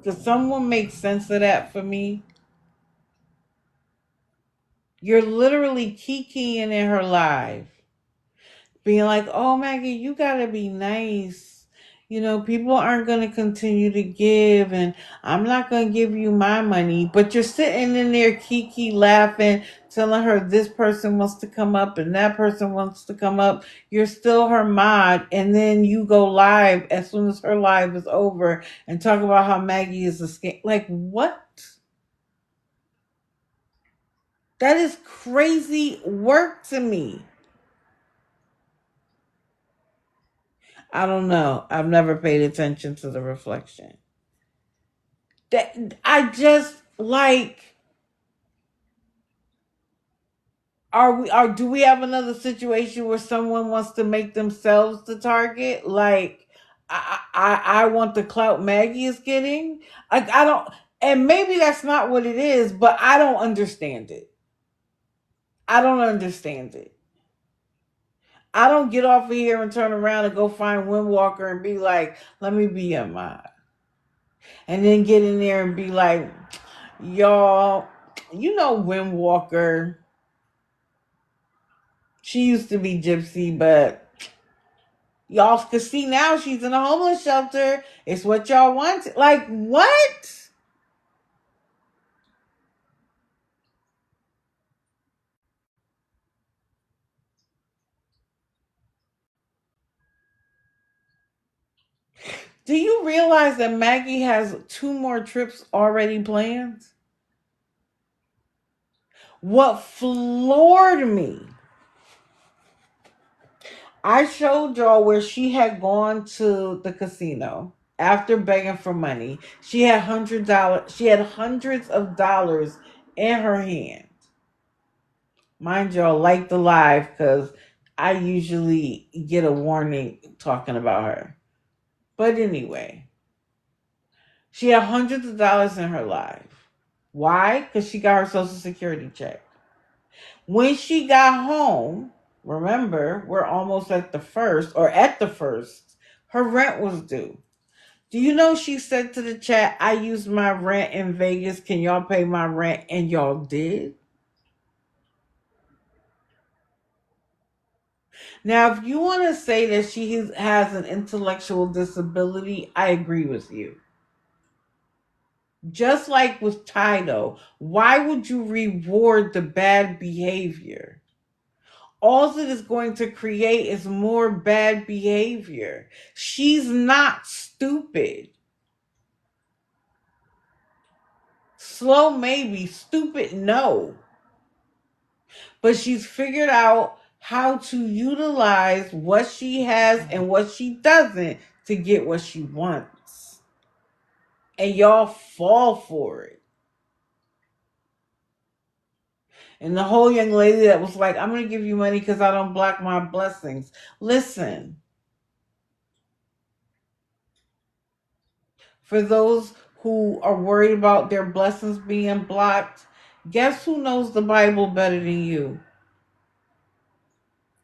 Could someone make sense of that for me? You're literally kikiing in her live, being like, oh, Maggie, you gotta be nice. people aren't going to continue to give, and I'm not going to give you my money. But you're sitting in there, Kiki, laughing, telling her this person wants to come up and that person wants to come up. You're still her mod, and then you go live as soon as her live is over and talk about how Maggie is a scam. Like, what? That is crazy work to me. I don't know. I've never paid attention to the reflection. That I just like. Do we have another situation where someone wants to make themselves the target? Like, I want the clout Maggie is getting. Like, I don't, and maybe that's not what it is, but I don't understand it. I don't understand it. I don't get off of here and turn around and go find Windwalker and be like, let me be a mod. And then get in there and be like, y'all, Windwalker, she used to be Gypsy, but y'all can see now she's in a homeless shelter. It's what y'all want. Like, what? Do you realize that Maggie has 2 more trips already planned? What floored me, I showed y'all where she had gone to the casino after begging for money. She had $100. She had hundreds of dollars in her hand. Mind y'all, like the live, because I usually get a warning talking about her. But anyway, she had hundreds of dollars in her life. Why? Because she got her Social Security check. When she got home, remember, we're almost at the first, her rent was due. Do you know she said to the chat, I used my rent in Vegas. Can y'all pay my rent? And y'all did. Now, if you want to say that she has an intellectual disability, I agree with you. Just like with Tido, why would you reward the bad behavior? All it is going to create is more bad behavior. She's not stupid. Slow, maybe. Stupid, no. But she's figured out how to utilize what she has and what she doesn't to get what she wants. And y'all fall for it. And the whole young lady that was like, I'm going to give you money because I don't block my blessings. Listen, for those who are worried about their blessings being blocked, guess who knows the Bible better than you?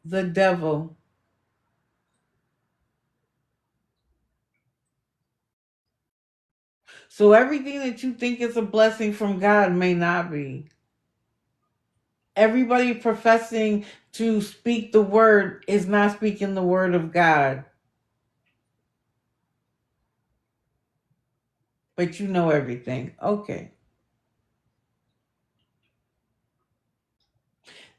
The devil. So everything that you think is a blessing from God may not be. Everybody professing to speak the word is not speaking the word of God. But you know everything. Okay.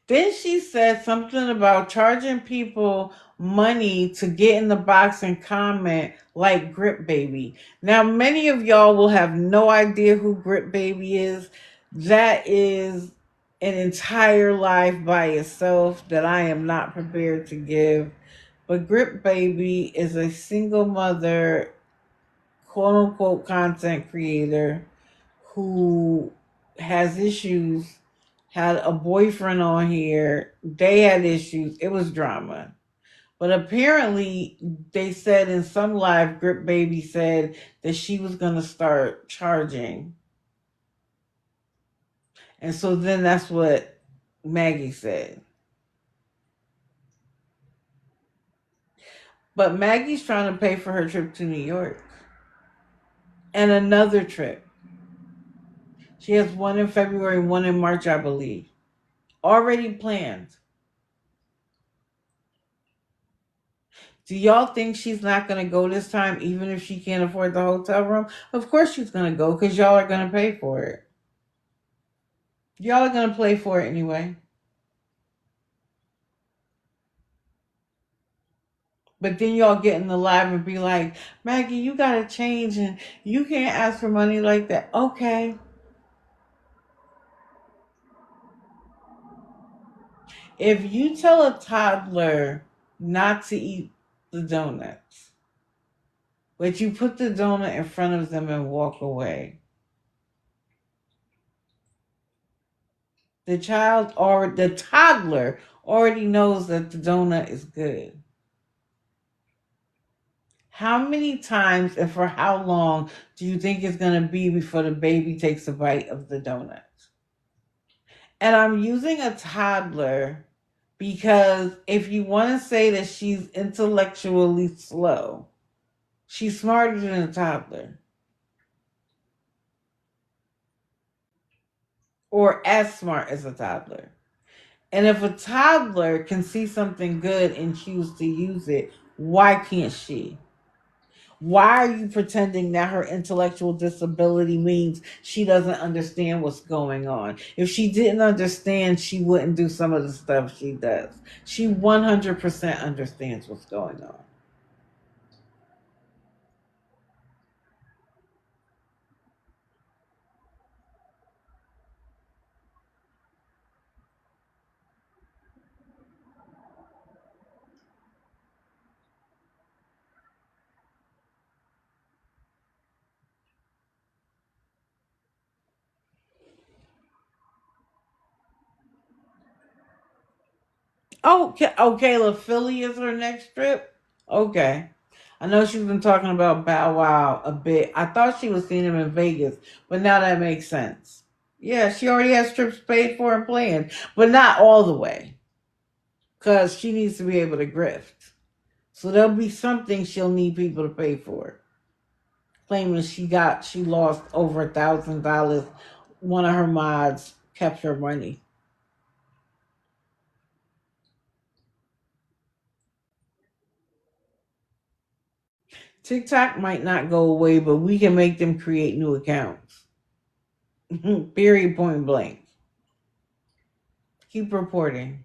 Then she said something about charging people money to get in the box and comment like Grip Baby. Now, many of y'all will have no idea who Grip Baby is. That is an entire life by itself that I am not prepared to give. But Grip Baby is a single mother, quote unquote, content creator who has issues, had a boyfriend on here. They had issues. It was drama. But apparently, they said in some live, Grip Baby said that she was going to start charging. And so then that's what Maggie said. But Maggie's trying to pay for her trip to New York. And another trip. She has one in February, one in March, I believe. Already planned. Do y'all think she's not going to go this time, even if she can't afford the hotel room? Of course she's going to go, because y'all are going to pay for it. Y'all are going to pay for it anyway. But then y'all get in the lab and be like, Maggie, you got to change, and you can't ask for money like that. Okay. If you tell a toddler not to eat the donuts, but you put the donut in front of them and walk away, the toddler already knows that the donut is good. How many times and for how long do you think it's going to be before the baby takes a bite of the donut? And I'm using a toddler because if you want to say that she's intellectually slow, she's smarter than a toddler. Or as smart as a toddler. And if a toddler can see something good and choose to use it, why can't she? Why are you pretending that her intellectual disability means she doesn't understand what's going on? If she didn't understand, she wouldn't do some of the stuff she does. She 100% understands what's going on. Oh, Kayla, Philly is her next trip? Okay. I know she's been talking about Bow Wow a bit. I thought she was seeing him in Vegas, but now that makes sense. Yeah, she already has trips paid for and planned, but not all the way, because she needs to be able to grift. So there'll be something she'll need people to pay for. Claiming she lost over $1,000. One of her mods kept her money. TikTok might not go away, but we can make them create new accounts. Period, point blank. Keep reporting.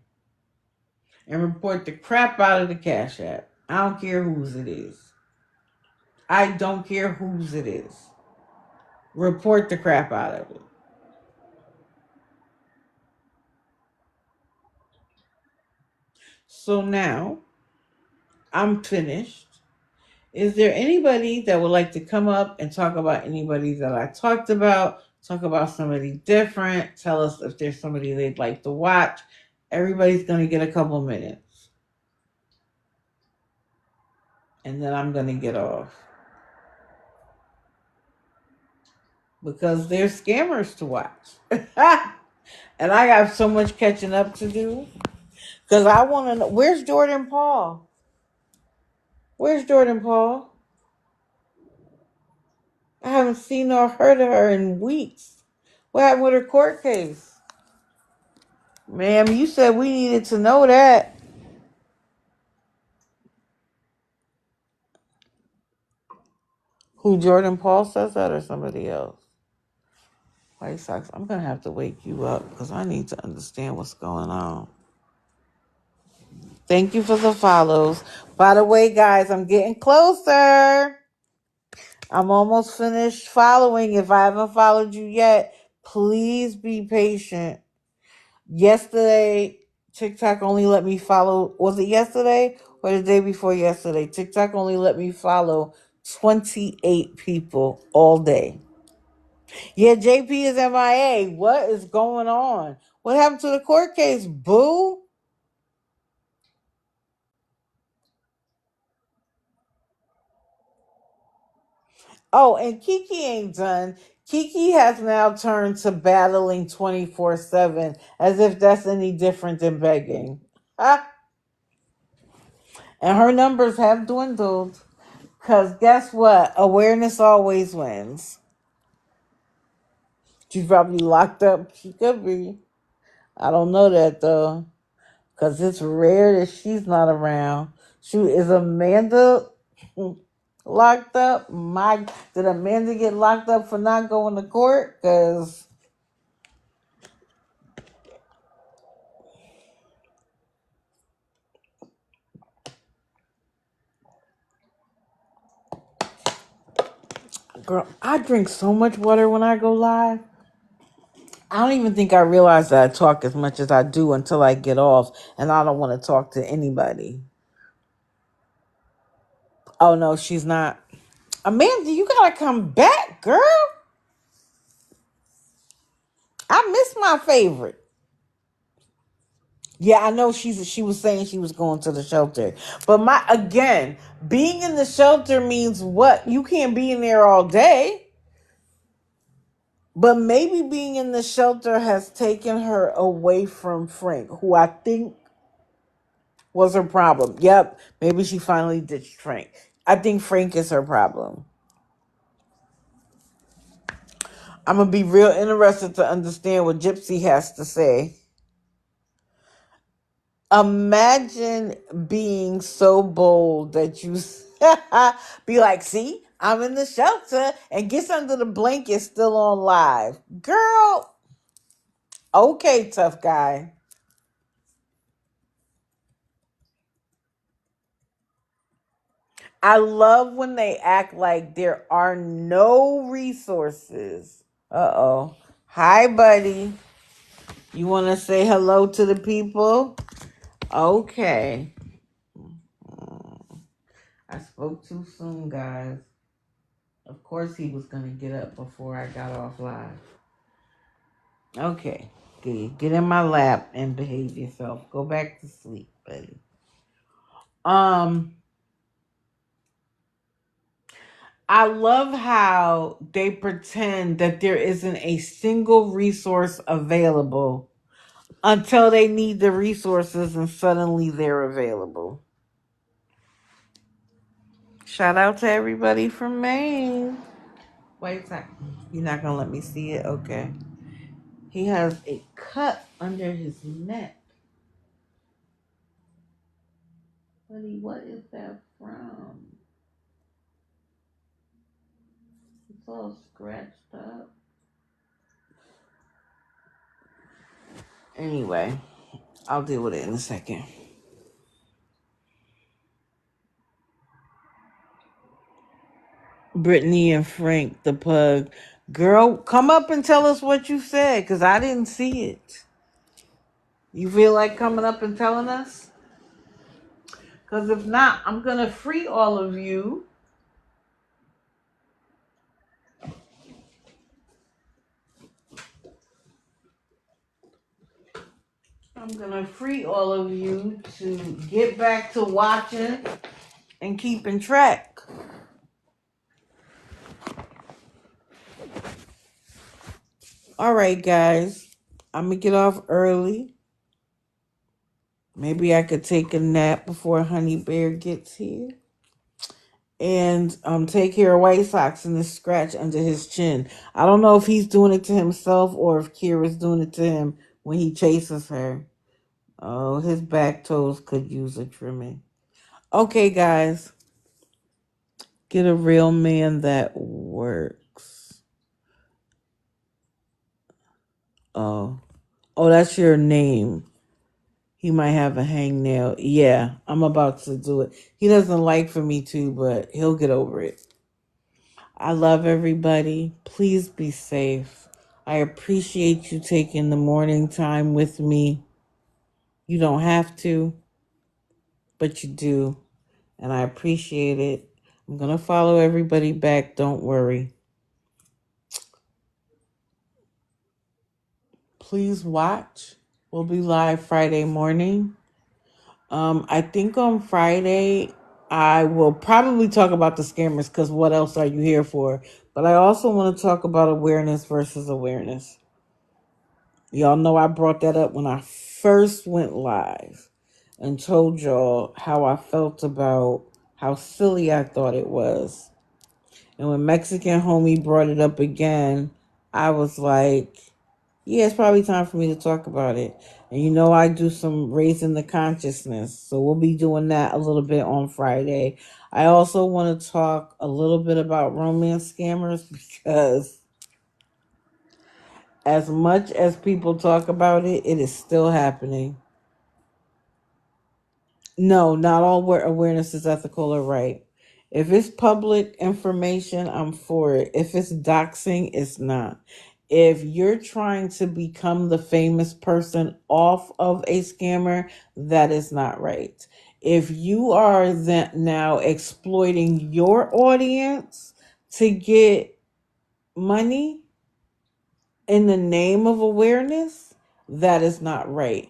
And report the crap out of the Cash App. I don't care whose it is. I don't care whose it is. Report the crap out of it. So now, I'm finished. Is there anybody that would like to come up and talk about anybody that I talked about? Talk about somebody different. Tell us if there's somebody they'd like to watch. Everybody's going to get a couple minutes. And then I'm going to get off. Because there's scammers to watch. And I got so much catching up to do. Because I want to know, where's Jordan Paul? Where's Jordan Paul? I haven't seen or heard of her in weeks. What happened with her court case? Ma'am, you said we needed to know that. Who, Jordan Paul says that or somebody else? White Sox, I'm going to have to wake you up because I need to understand what's going on. Thank you for the follows. By the way, guys, I'm getting closer. I'm almost finished following. If I haven't followed you yet, please be patient. Yesterday, TikTok only let me follow. Was it yesterday or the day before yesterday? TikTok only let me follow 28 people all day. Yeah, JP is MIA. What is going on? What happened to the court case? Boo? Oh, and Kiki ain't done. Kiki has now turned to battling 24/7 as if that's any different than begging. Ah, and her numbers have dwindled. Because guess what? Awareness always wins. She's probably locked up. She could be. I don't know that though. Because it's rare that she's not around. Shoot, is Amanda locked up? Did Amanda get locked up for not going to court? Because girl, I drink so much water when I go live. I don't even think I realize that I talk as much as I do until I get off, and I don't want to talk to anybody. Oh no, she's not. Amanda, you gotta come back, girl. I miss my favorite. Yeah, I know she was saying she was going to the shelter. But being in the shelter means what? You can't be in there all day. But maybe being in the shelter has taken her away from Frank, who I think was her problem. Yep, maybe she finally ditched Frank. I think Frank is her problem. I'm going to be real interested to understand what Gypsy has to say. Imagine being so bold that you be like, see, I'm in the shelter and gets under the blanket still on live. Girl, okay, tough guy. I love when they act like there are no resources. Uh-oh. Hi, buddy. You want to say hello to the people? Okay. I spoke too soon, guys. Of course he was going to get up before I got off live. Okay. Get in my lap and behave yourself. Go back to sleep, buddy. I love how they pretend that there isn't a single resource available until they need the resources and suddenly they're available. Shout out to everybody from Maine. Wait a second. You're not going to let me see it? Okay. He has a cut under his neck. Buddy, what is that from? It's all scratched up. Anyway, I'll deal with it in a second. Brittany and Frank, the pug. Girl, come up and tell us what you said, because I didn't see it. You feel like coming up and telling us? Because if not, I'm going to free all of you. I'm going to free all of you to get back to watching and keeping track. All right, guys. I'm going to get off early. Maybe I could take a nap before Honey Bear gets here. And take care of White Sox and the scratch under his chin. I don't know if he's doing it to himself or if Kira's doing it to him when he chases her. Oh, his back toes could use a trimming. Okay, guys. Get a real man that works. Oh, that's your name. He might have a hangnail. Yeah, I'm about to do it. He doesn't like for me to, but he'll get over it. I love everybody. Please be safe. I appreciate you taking the morning time with me. You don't have to, but you do. And I appreciate it. I'm going to follow everybody back. Don't worry. Please watch. We'll be live Friday morning. I think on Friday, I will probably talk about the scammers because what else are you here for? But I also want to talk about awareness versus awareness. Y'all know I brought that up when I first went live and told y'all how I felt about how silly I thought it was. And when Mexican Homie brought it up again, I was like, Yeah, it's probably time for me to talk about it. And you know, I do some raising the consciousness. So we'll be doing that a little bit on Friday. I also want to talk a little bit about romance scammers because as much as people talk about it, it is still happening. No, not all awareness is ethical or right. If it's public information, I'm for it. If it's doxing, it's not. If you're trying to become the famous person off of a scammer, that is not right. If you are now exploiting your audience to get money, in the name of awareness, that is not right.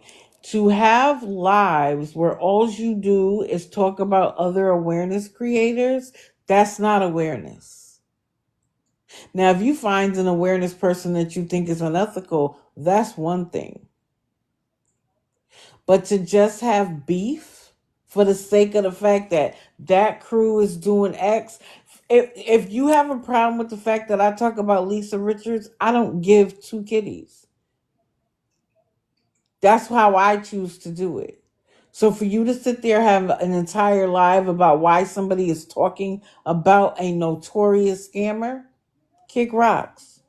To have lives where all you do is talk about other awareness creators, that's not awareness. Now, if you find an awareness person that you think is unethical, that's one thing. But to just have beef for the sake of the fact that that crew is doing X, if you have a problem with the fact that I talk about Lisa Richards, I don't give two kitties. That's how I choose to do it. So for you to sit there have an entire live about why somebody is talking about a notorious scammer, kick rocks.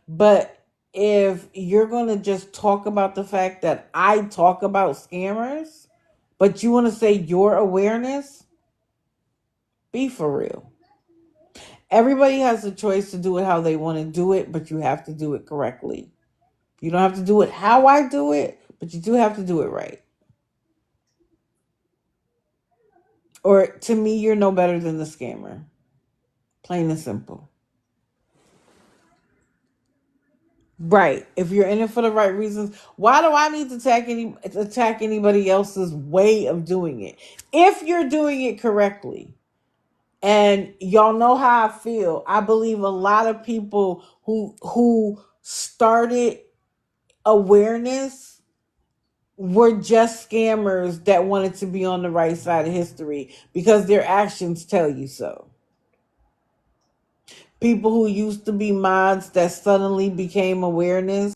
But if you're going to just talk about the fact that I talk about scammers, but you want to say your awareness, be for real. Everybody has a choice to do it how they want to do it, but you have to do it correctly. You don't have to do it how I do it, but you do have to do it right. Or to me, you're no better than the scammer. Plain and simple. Right. If you're in it for the right reasons, why do I need to attack anybody else's way of doing it? If you're doing it correctly. And y'all know how I feel. I believe a lot of people who started awareness were just scammers that wanted to be on the right side of history because their actions tell you so. People who used to be mods that suddenly became awareness